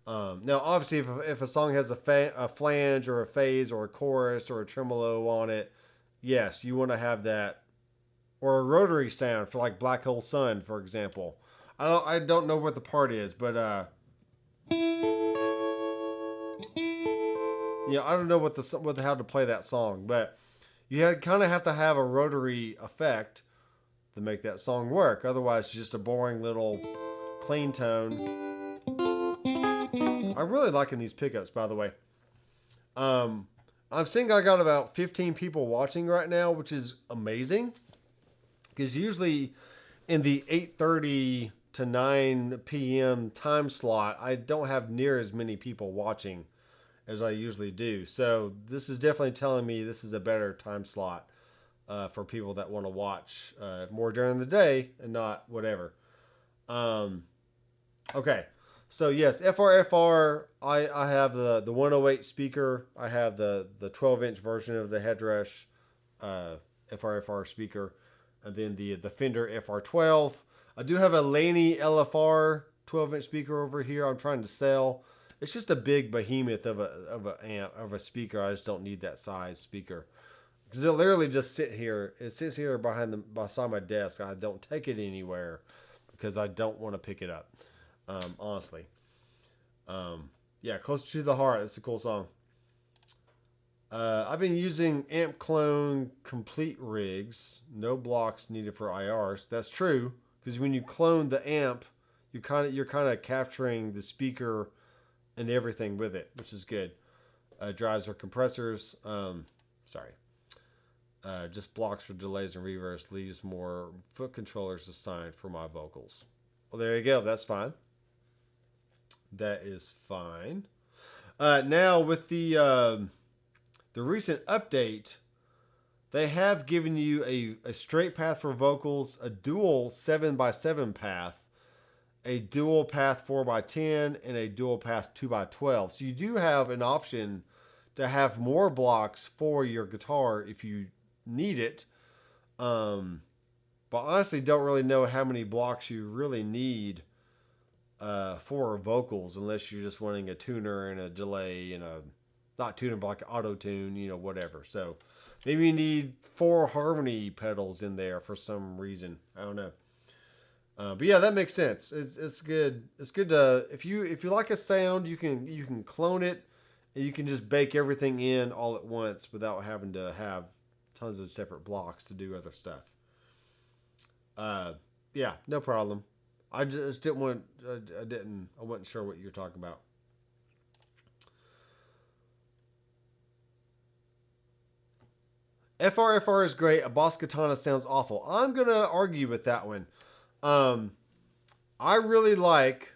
Now, obviously, if a song has a flange or a phase or a chorus or a tremolo on it, yes, you want to have that. Or a rotary sound for like Black Hole Sun, for example. I don't know what the part is, but yeah, I don't know how to play that song, but you kind of have to have a rotary effect to make that song work. Otherwise, it's just a boring little clean tone. I'm really liking these pickups, by the way. I'm seeing I got about 15 people watching right now, which is amazing. Because usually in the 8:30 to 9 p.m. time slot, I don't have near as many people watching as I usually do. So this is definitely telling me this is a better time slot for people that want to watch more during the day and not whatever. Okay. So yes, FRFR, I have the 108 speaker. I have the 12-inch version of the Headrush FRFR speaker. And then the Fender FR12. I do have a Laney LFR 12-inch speaker over here I'm trying to sell. It's just a big behemoth of a speaker. I just don't need that size speaker. Because it literally just sits here. It sits here beside my desk. I don't take it anywhere because I don't want to pick it up. Honestly. Yeah, Closer to the Heart. That's a cool song. I've been using Amp Clone Complete rigs. No blocks needed for IRs. That's true, because when you clone the amp, you're kind of capturing the speaker and everything with it, which is good. Drives or compressors. Just blocks for delays and reverbs. Leaves more foot controllers assigned for my vocals. Well, there you go. That's fine. That is fine. Now with the recent update, they have given you a straight path for vocals, a dual 7x7 path, a dual path 4x10, and a dual path 2x12. So you do have an option to have more blocks for your guitar if you need it. But honestly, don't really know how many blocks you really need for vocals, unless you're just wanting a tuner and a delay and a not tuner, but like auto tune, whatever. So maybe you need 4 harmony pedals in there for some reason. I don't know. But yeah, that makes sense. It's good. It's good to if you like a sound, you can clone it, and you can just bake everything in all at once without having to have tons of separate blocks to do other stuff. Yeah, no problem. I just didn't want. I wasn't sure what you're talking about. FRFR is great. A Boss Katana sounds awful. I'm going to argue with that one. I really like...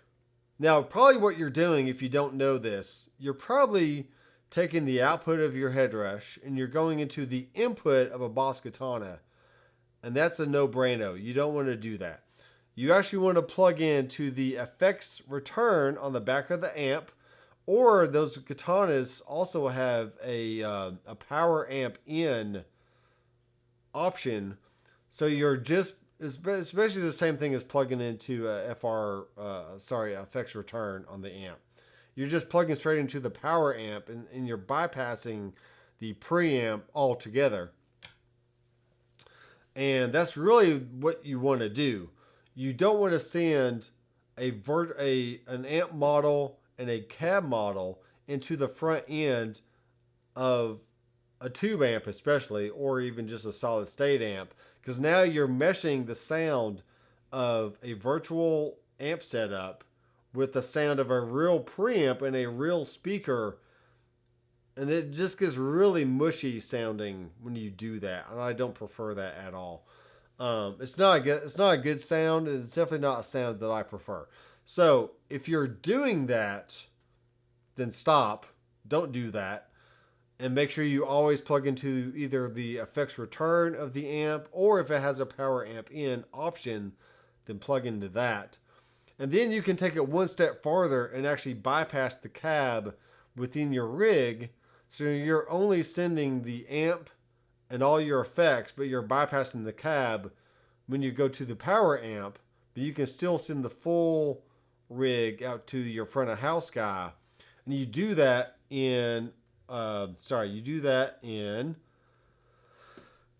Now, probably what you're doing, if you don't know this, you're probably taking the output of your Headrush and you're going into the input of a Boss Katana. And that's a no-brainer. You don't want to do that. You actually want to plug into the effects return on the back of the amp, or those katanas also have a power amp in option. So you're just, especially the same thing as plugging into effects return on the amp. You're just plugging straight into the power amp, and you're bypassing the preamp altogether. And that's really what you want to do. You don't want to send an amp model and a cab model into the front end of a tube amp especially, or even just a solid state amp, because now you're meshing the sound of a virtual amp setup with the sound of a real preamp and a real speaker, and it just gets really mushy sounding when you do that, and I don't prefer that at all. It's not a good sound, and it's definitely not a sound that I prefer. So if you're doing that, then stop. Don't do that. And make sure you always plug into either the effects return of the amp, or if it has a power amp in option, then plug into that. And then you can take it one step farther and actually bypass the cab within your rig. So you're only sending the amp and all your effects, but you're bypassing the cab when you go to the power amp. But you can still send the full rig out to your front of house guy. And you do that in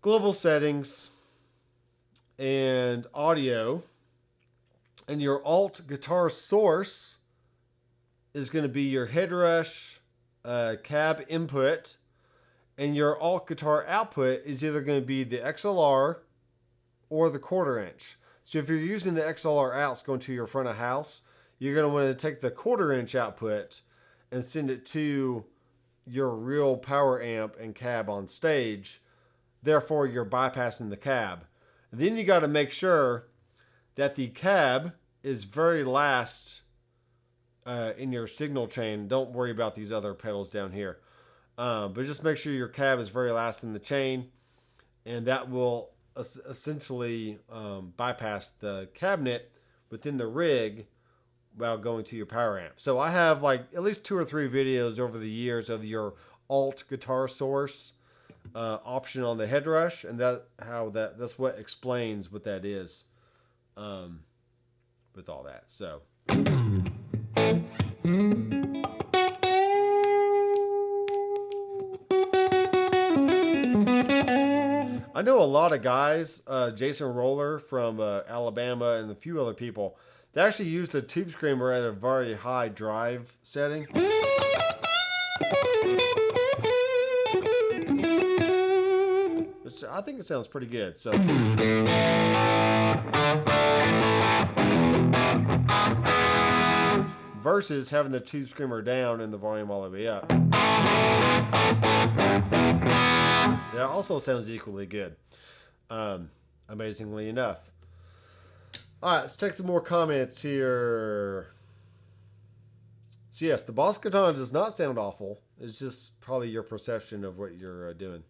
global settings and audio, and your alt guitar source is going to be your Headrush cab input, and your alt guitar output is either going to be the XLR or the 1/4 inch. So if you're using the XLR outs going to your front of house, you're going to want to take the 1/4 inch output and send it to your real power amp and cab on stage. Therefore, you're bypassing the cab. And then you got to make sure that the cab is very last in your signal chain. Don't worry about these other pedals down here. But just make sure your cab is very last in the chain, and that will essentially bypass the cabinet within the rig while going to your power amp. So I have like at least 2 or 3 videos over the years of your alt guitar source option on the Headrush, and that's what explains what that is with all that. So I know a lot of guys, Jason Roller from Alabama and a few other people, they actually use the tube screamer at a very high drive setting. Which I think it sounds pretty good. So versus having the tube screamer down and the volume all the way up. That also sounds equally good, amazingly enough. All right, let's take some more comments here. So yes, the Boss Katana does not sound awful. It's just probably your perception of what you're doing.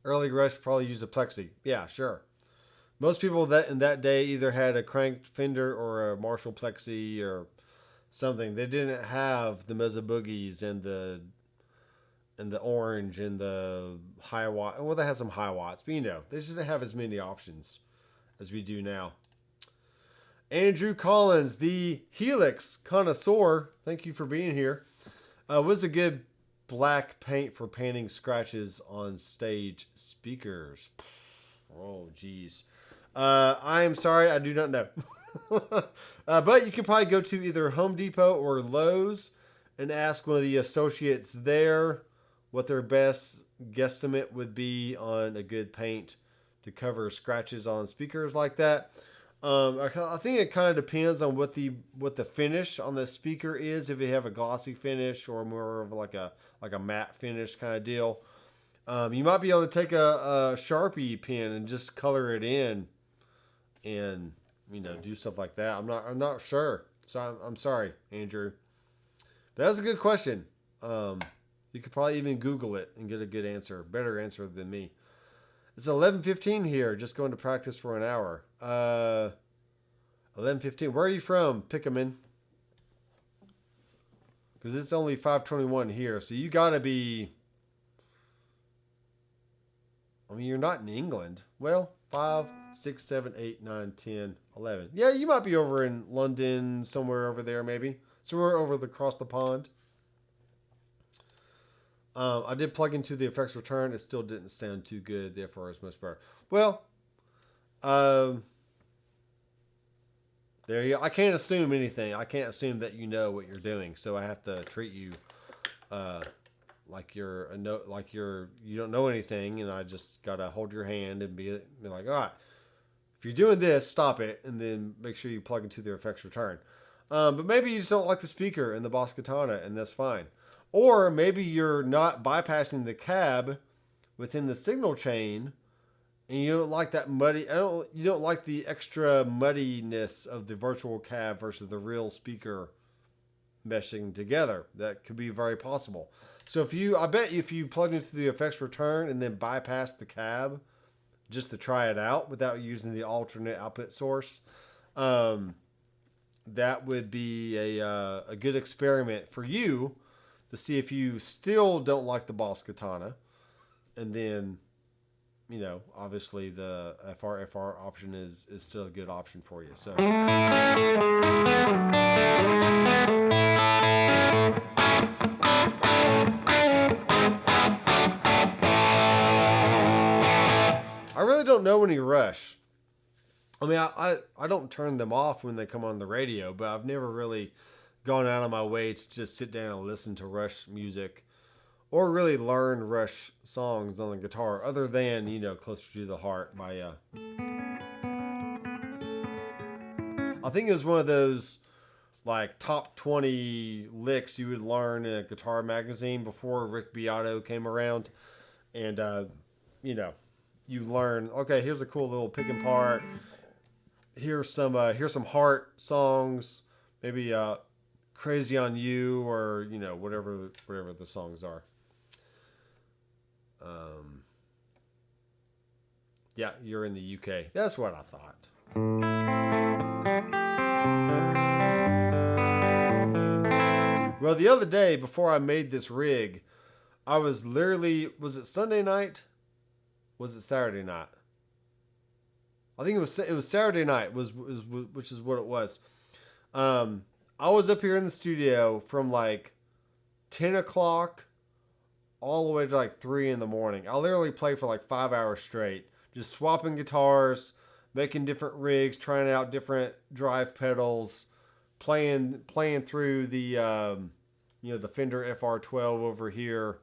Early Rush probably used a plexi. Yeah, sure. Most people that in that day either had a cranked Fender or a Marshall plexi or something. They didn't have the Mesa Boogies and the orange and the high watt. Well, they had some high watts, but you know, they just didn't have as many options as we do now. Andrew Collins, the Helix connoisseur, thank you for being here. What's a good black paint for painting scratches on stage speakers? Oh, geez. I am sorry, I do not know. But you can probably go to either Home Depot or Lowe's and ask one of the associates there what their best guesstimate would be on a good paint to cover scratches on speakers like that. I think it kind of depends on what the finish on the speaker is. If you have a glossy finish or more of like a matte finish kind of deal, you might be able to take a Sharpie pen and just color it in, and do stuff like that. I'm not sure, so I'm sorry, Andrew. That's a good question. You could probably even Google it and get a good answer, better answer than me. It's 11:15 here. Just going to practice for an hour. 11:15. Where are you from, Pickaman? Because it's only 5:21 here, so you gotta be. I mean, you're not in England. Well, 5, 6, 7, 8, 9, 10, 11. Yeah, you might be over in London, somewhere over there, maybe. Somewhere across the pond. I did plug into the effects return. It still didn't sound too good. Therefore, it's much better. Well, There you go. I can't assume anything. I can't assume that you know what you're doing. So I have to treat you like you're you don't know anything, and I just gotta hold your hand and be like, all right, if you're doing this, stop it, and then make sure you plug into the effects return. But maybe you just don't like the speaker and the Boss Katana, and that's fine. Or maybe you're not bypassing the cab within the signal chain, and you don't like that muddy. You don't like the extra muddiness of the virtual cab versus the real speaker meshing together. That could be very possible. So I bet if you plug into the effects return and then bypass the cab just to try it out without using the alternate output source, that would be a good experiment for you to see if you still don't like the Boss Katana. And then, obviously the FR option is still a good option for you. So I really don't know any Rush. I mean, I don't turn them off when they come on the radio, but I've never really gone out of my way to just sit down and listen to Rush music or really learn Rush songs on the guitar other than, Closer to the Heart by, I think it was one of those like top 20 licks you would learn in a guitar magazine before Rick Beato came around. And, you learn, okay, here's a cool little picking part. Here's some Heart songs, maybe Crazy on You, or whatever the songs are. Yeah, you're in the UK. That's what I thought. Well, the other day before I made this rig, I was literally, was it Sunday night? Was it Saturday night? I think it was Saturday night which is what it was. I was up here in the studio from like 10 o'clock all the way to like 3 in the morning. I literally played for like 5 hours straight, just swapping guitars, making different rigs, trying out different drive pedals, playing through the the Fender FR12 over here.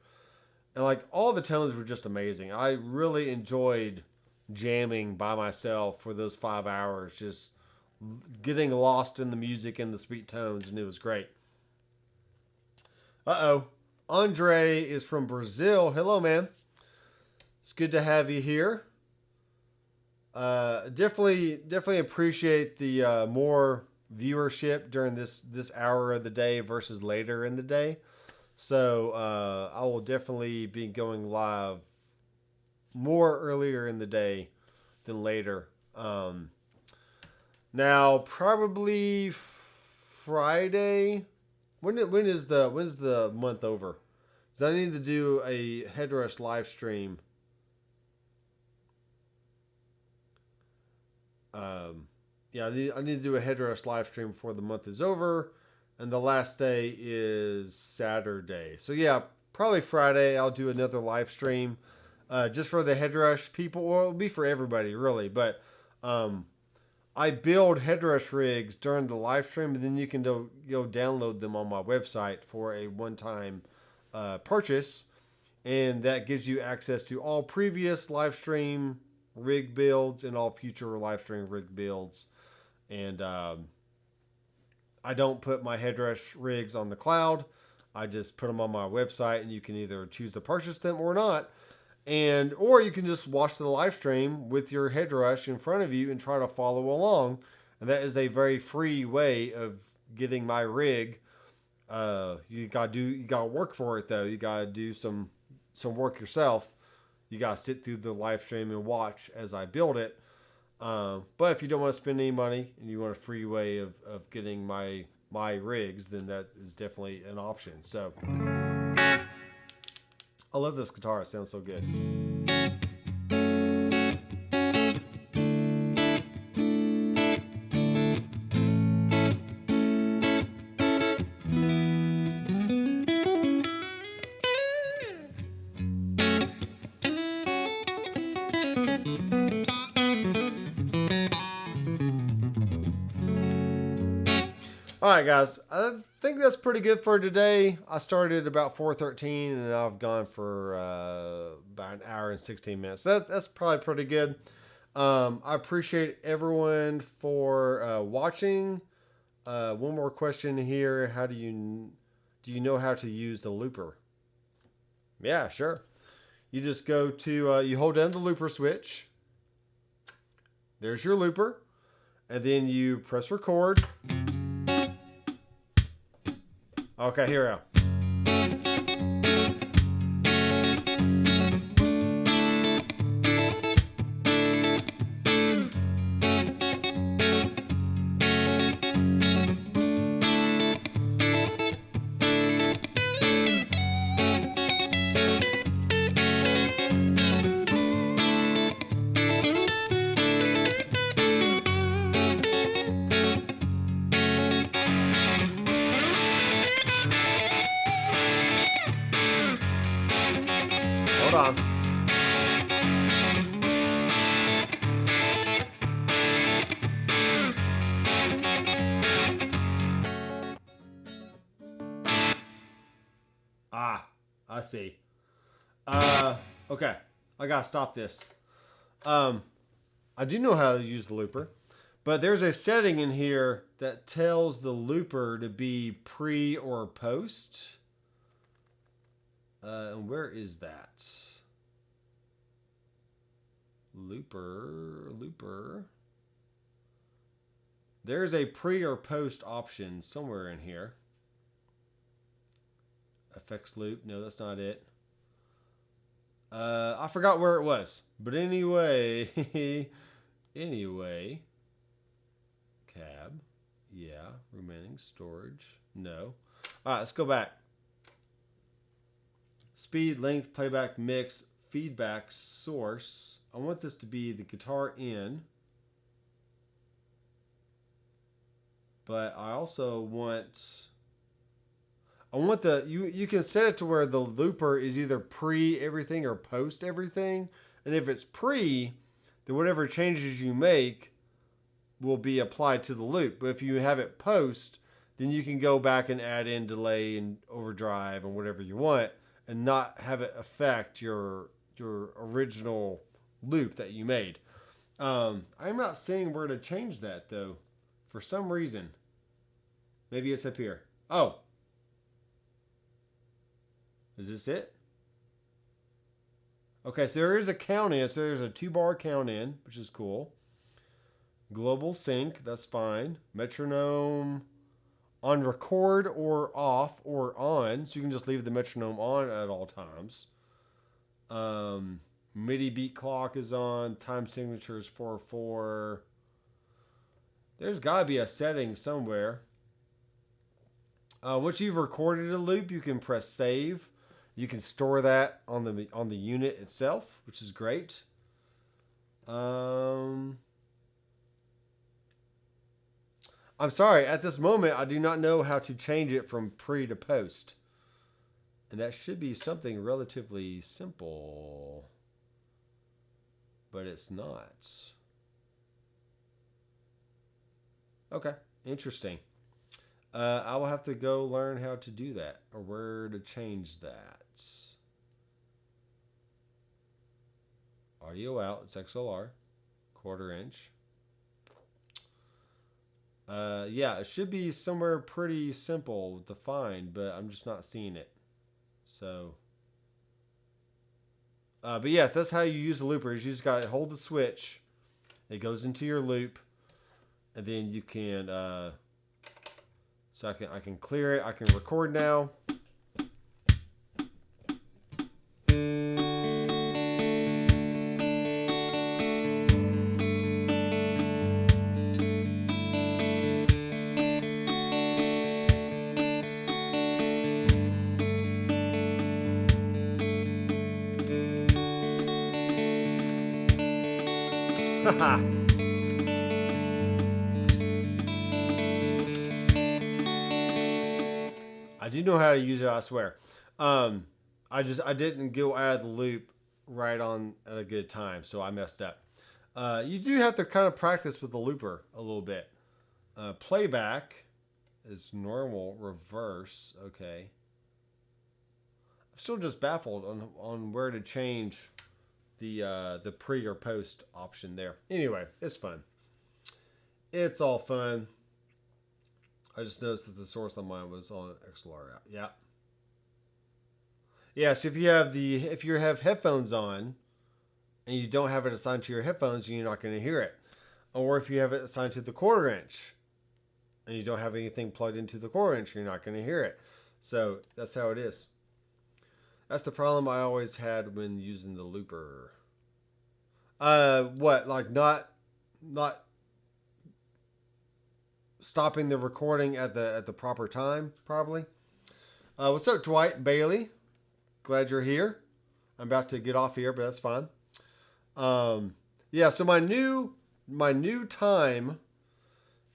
And like all the tones were just amazing. I really enjoyed jamming by myself for those 5 hours, just getting lost in the music and the sweet tones, and it was great. Andre is from Brazil. Hello, man. It's good to have you here. Definitely appreciate the more viewership during this hour of the day versus later in the day. So I will definitely be going live more earlier in the day than later. Now probably Friday. When is the month over? Because I need to do a Headrush live stream. I need to do a Headrush live stream before the month is over, and the last day is Saturday. So yeah, probably Friday I'll do another live stream, just for the Headrush people. Well, it'll be for everybody really, but I build Headrush rigs during the live stream, and then you can go download them on my website for a one-time purchase, and that gives you access to all previous live stream rig builds and all future live stream rig builds. And I don't put my Headrush rigs on the cloud. I just put them on my website, and you can either choose to purchase them or not. Or you can just watch the live stream with your Headrush in front of you and try to follow along. And that is a very free way of getting my rig. You gotta work for it though. You gotta do some work yourself. You gotta sit through the live stream and watch as I build it. But if you don't want to spend any money and you want a free way of getting my rigs, then that is definitely an option. So I love this guitar. It sounds so good. All right, guys. I think that's pretty good for today. I started about 4:13, and I've gone for about an hour and 16 minutes. That's probably pretty good. I appreciate everyone for watching. One more question here. Do you know how to use the looper? Yeah, sure. You just go to, you hold down the looper switch. There's your looper. And then you press record. Okay, here we go. Hold on. Ah, I see. Okay. I gotta stop this. I do know how to use the looper, but there's a setting in here that tells the looper to be pre or post. And where is that? Looper. There's a pre or post option somewhere in here. FX loop. No, that's not it. I forgot where it was. But anyway. Cab. Yeah. Remaining storage. No. Alright, let's go back. Speed, length, playback, mix, feedback, source. I want this to be the guitar in. But I also want you can set it to where the looper is either pre everything or post everything. And if it's pre, then whatever changes you make will be applied to the loop. But if you have it post, then you can go back and add in delay and overdrive and whatever you want and not have it affect your original loop that you made. I'm not seeing where to change that though. For some reason. Maybe it's up here. Oh. Is this it? Okay, so there is a count in. So there's a 2-bar count in, which is cool. Global sync, that's fine. Metronome on record or off or on. So you can just leave the metronome on at all times. MIDI beat clock is on. Time signature is 4/4. There's got to be a setting somewhere. Once you've recorded a loop, you can press save. You can store that on the unit itself, which is great. I'm sorry, at this moment, I do not know how to change it from pre to post. And that should be something relatively simple. But it's not. Okay, interesting. I will have to go learn how to do that or where to change that. Audio out, it's XLR, 1/4 inch. Yeah, it should be somewhere pretty simple to find, but I'm just not seeing it. So, but yeah, that's how you use the looper. You just got to hold the switch. It goes into your loop, and then you can. So I can clear it. I can record now. I do know how to use it, I swear. I didn't go out of the loop right on at a good time, so I messed up. You do have to kind of practice with the looper a little bit. Playback is normal. Reverse. Okay. I'm still just baffled on where to change the pre or post option there. Anyway, it's fun. It's all fun. I just noticed that the source on mine was on XLR out. Yeah. Yeah, so if you have headphones on and you don't have it assigned to your headphones, you're not going to hear it. Or if you have it assigned to the quarter inch and you don't have anything plugged into the quarter inch, you're not going to hear it. So that's how it is. That's the problem I always had when using the looper. What? Like not stopping the recording at the proper time, probably. What's up, Dwight Bailey? Glad you're here. I'm about to get off here, but that's fine. Yeah, so my new time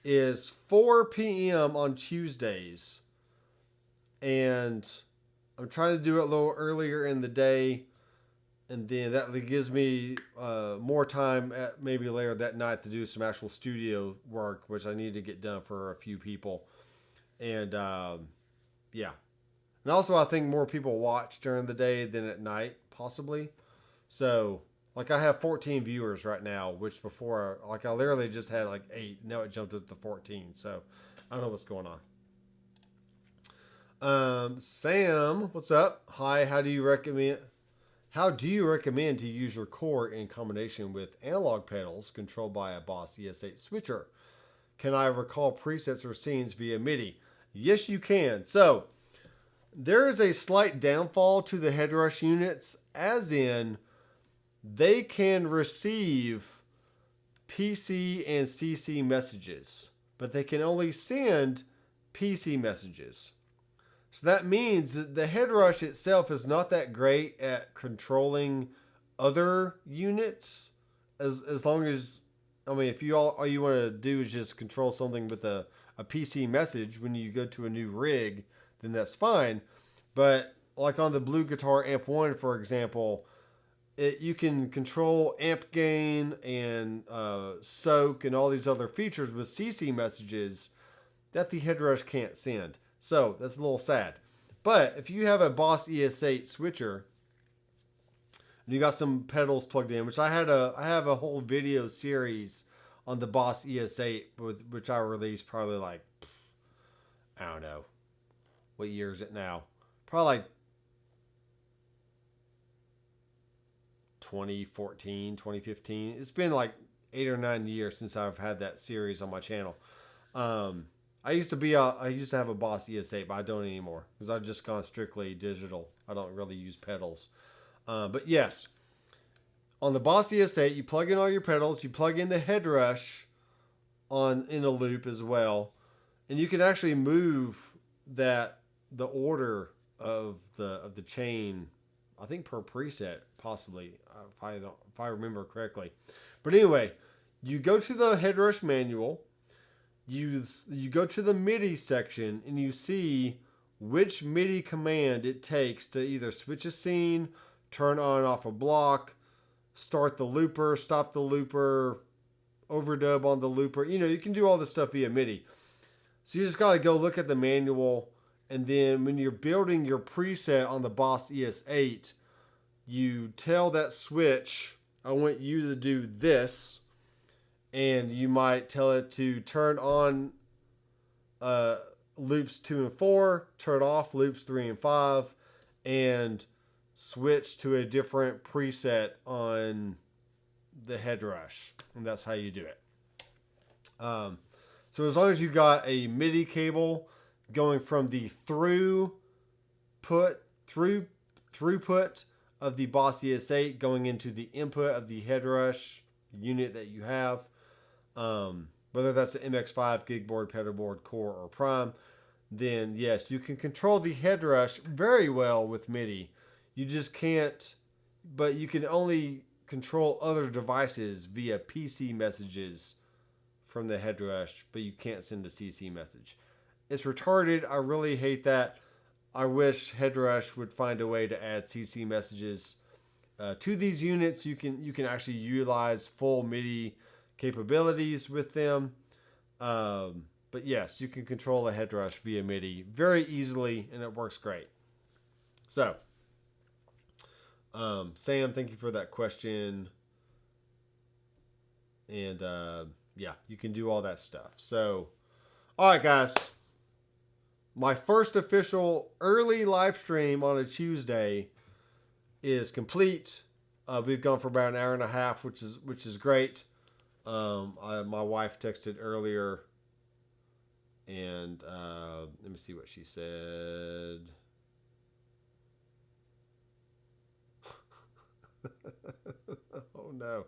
is 4 p.m. on Tuesdays. And I'm trying to do it a little earlier in the day. And then that gives me more time maybe later that night to do some actual studio work, which I need to get done for a few people. And yeah. And also I think more people watch during the day than at night, possibly. So, like I have 14 viewers right now, which before, like I literally just had like 8. Now it jumped up to 14. So, I don't know what's going on. Sam, what's up? Hi, how do you recommend to use your core in combination with analog pedals controlled by a Boss ES8 switcher? Can I recall presets or scenes via MIDI? Yes, you can. So, there is a slight downfall to the Headrush units, as in they can receive PC and CC messages, but they can only send PC messages. So that means that the Headrush itself is not that great at controlling other units. As long as, I mean, if all you want to do is just control something with a PC message when you go to a new rig, then that's fine. But like on the Blue Guitar Amp 1, for example, you can control amp gain and soak and all these other features with CC messages that the Headrush can't send. So that's a little sad. But if you have a Boss ES8 switcher and you got some pedals plugged in, which I have a whole video series on the Boss ES8, which I released probably like, I don't know, what year is it now? Probably like 2014, 2015. It's been like 8 or 9 years since I've had that series on my channel. I used to have a Boss ES8, but I don't anymore because I've just gone strictly digital. I don't really use pedals. But yes, on the Boss ES8, you plug in all your pedals. You plug in the Headrush in a loop as well, and you can actually move the order of the chain, I think per preset, possibly, if I remember correctly. But anyway, you go to the Headrush manual, you go to the MIDI section, and you see which MIDI command it takes to either switch a scene, turn on and off a block, start the looper, stop the looper, overdub on the looper. You know, you can do all this stuff via MIDI. So you just got to go look at the manual. And then when you're building your preset on the Boss ES8, you tell that switch, I want you to do this. And you might tell it to turn on loops 2 and 4, turn off loops 3 and 5, and switch to a different preset on the Headrush. And that's how you do it. So as long as you got a MIDI cable going from the throughput of the Boss ES8 going into the input of the Headrush unit that you have, whether that's the MX5, Gigboard, Pedalboard, Core, or Prime, then yes, you can control the Headrush very well with MIDI. You just can't, but you can only control other devices via PC messages from the Headrush, but you can't send a CC message. It's retarded. I really hate that. I wish Headrush would find a way to add CC messages to these units. You can actually utilize full MIDI capabilities with them. But yes, you can control a Headrush via MIDI very easily, and it works great. So, Sam, thank you for that question. And yeah, you can do all that stuff. So, all right, guys. My first official early live stream on a Tuesday is complete. We've gone for about an hour and a half, which is great. My wife texted earlier, and let me see what she said. Oh no.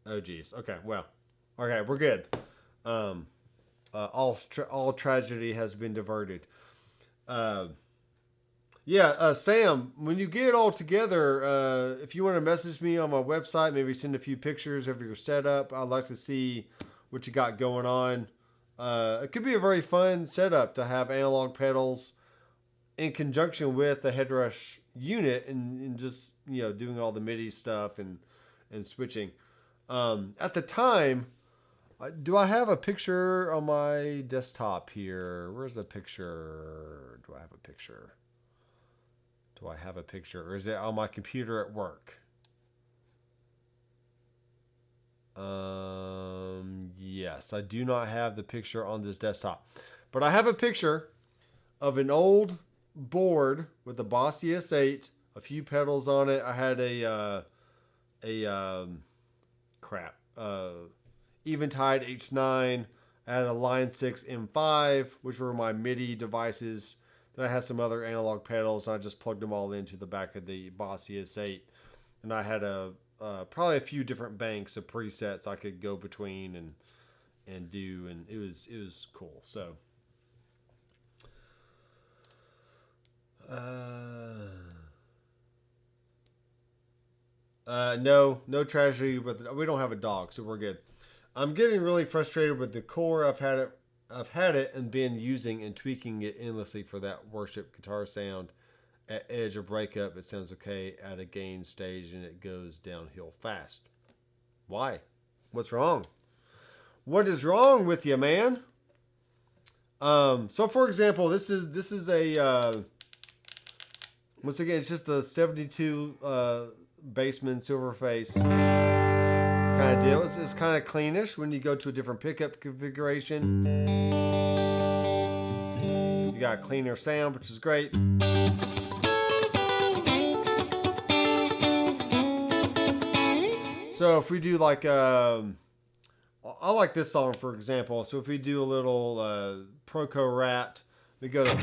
Oh geez. Okay. Well. Okay. We're good. All tragedy has been diverted. Yeah. Sam, when you get it all together, if you want to message me on my website, maybe send a few pictures of your setup. I'd like to see what you got going on. It could be a very fun setup to have analog pedals in conjunction with the Headrush unit and just, doing all the MIDI stuff and switching. At the time, do I have a picture on my desktop here? Where's the picture? Do I have a picture? Or is it on my computer at work? Yes, I do not have the picture on this desktop, but I have a picture of an old board with a Boss ES8, a few pedals on it. I had Eventide H9. I had a Line 6 M5, which were my MIDI devices. Then I had some other analog pedals, and I just plugged them all into the back of the Boss ES8. And I had probably a few different banks of presets I could go between and do, and it was cool. So no tragedy, but we don't have a dog, so we're good. I'm getting really frustrated with the core. I've had it and been using and tweaking it endlessly for that worship guitar sound. At edge or breakup, it sounds okay. At a gain stage, and it goes downhill fast. Why? What's wrong? What is wrong with you, man? So for example, this is a once again, it's just the 72 Bassman Silverface kind of deal. It's kind of cleanish when you go to a different pickup configuration. You got a cleaner sound, which is great. So if we do like, I like this song for example. So if we do a little Proco Rat, we go to.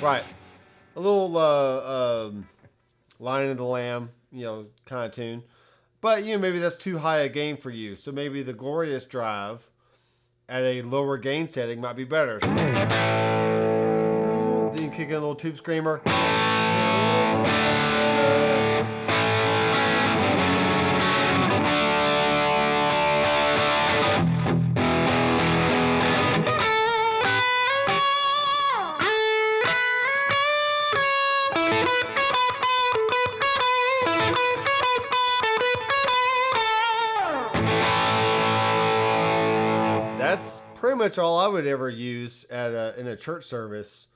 Right. A little Lion of the Lamb, kind of tune. But, maybe that's too high a gain for you. So maybe the Glorious Drive at a lower gain setting might be better. So then you kick in a little Tube Screamer. That's pretty much all I would ever use at in a church service.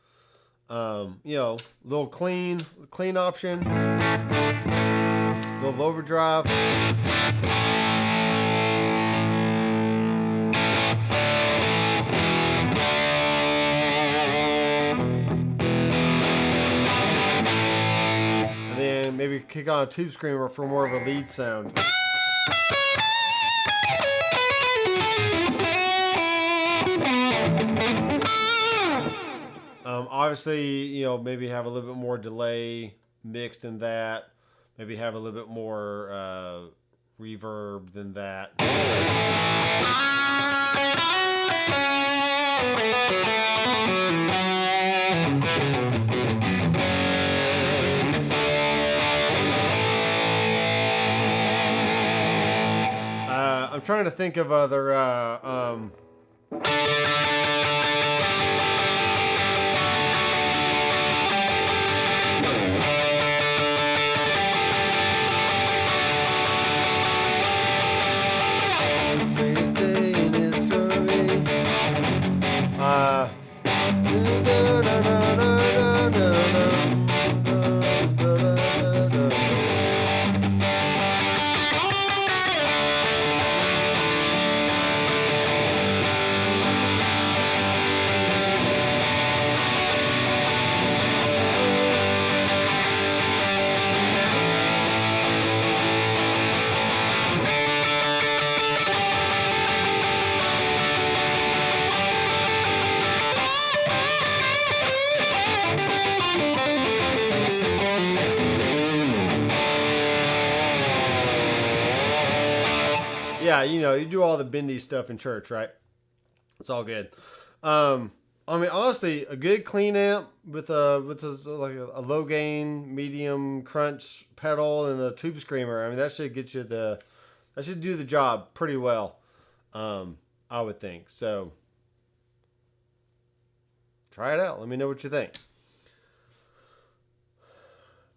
Little clean option, little overdrive. maybe kick on a tube screamer for more of a lead sound. Obviously, you know, maybe have a little bit more delay mixed in that. Maybe have a little bit more reverb than that. I'm trying to think of other yeah, you know, you do all the bendy stuff in church, right? It's all good. I mean, honestly, a good clean amp with like a low gain, medium crunch pedal and a tube screamer. I mean, that should get you that should do the job pretty well. I would think. So try it out. Let me know what you think.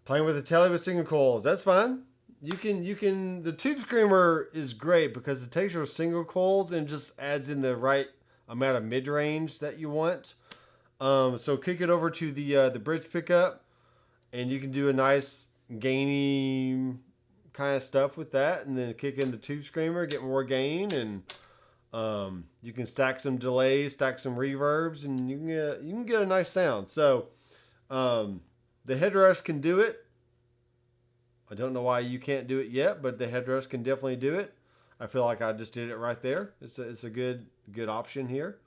Playing with the telly with single coils, that's fine. You can the tube screamer is great because it takes your single coils and just adds in the right amount of mid range that you want. So kick it over to the bridge pickup, and you can do a nice gainy kind of stuff with that, and then kick in the tube screamer, get more gain, and you can stack some delays, stack some reverbs, and you can get a nice sound. So the Headrush can do it. I don't know why you can't do it yet, but the Headrush can definitely do it. I feel like I just did it right there. It's a good option here,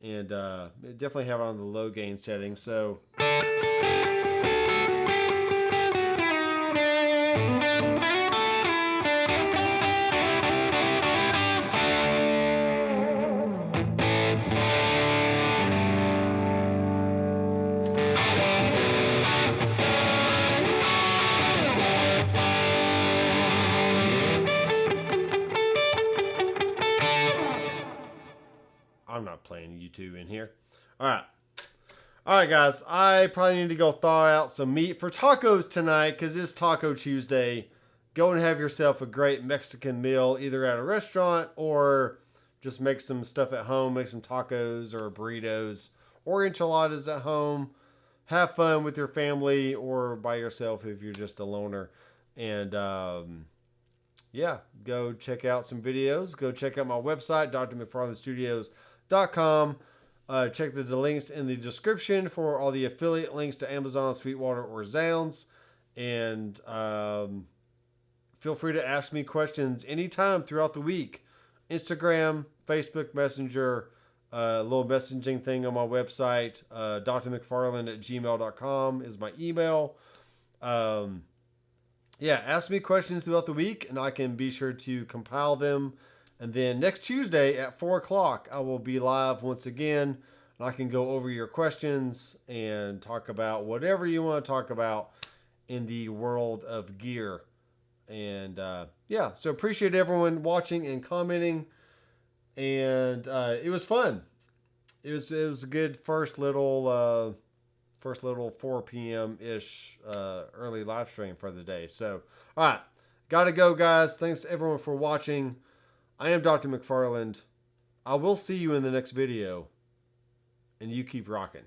and definitely have it on the low gain setting. So. I'm not playing YouTube in here. All right, guys. I probably need to go thaw out some meat for tacos tonight because it's Taco Tuesday. Go and have yourself a great Mexican meal, either at a restaurant or just make some stuff at home. Make some tacos or burritos or enchiladas at home. Have fun with your family or by yourself if you're just a loner. And yeah, go check out some videos. Go check out my website, drmcfarlandstudios.com. Check the links in the description for all the affiliate links to Amazon, Sweetwater, or Zounds. And feel free to ask me questions anytime throughout the week. Instagram, Facebook Messenger, little messaging thing on my website. drmcfarland@gmail.com is my email. Yeah, ask me questions throughout the week, and I can be sure to compile them. And then next Tuesday at 4 o'clock, I will be live once again. And I can go over your questions and talk about whatever you want to talk about in the world of gear. And yeah, so appreciate everyone watching and commenting. And it was fun. It was a good first little 4 p.m. ish early live stream for the day. So all right, gotta go, guys. Thanks everyone for watching. I am Dr. McFarland. I will see you in the next video, and you keep rocking.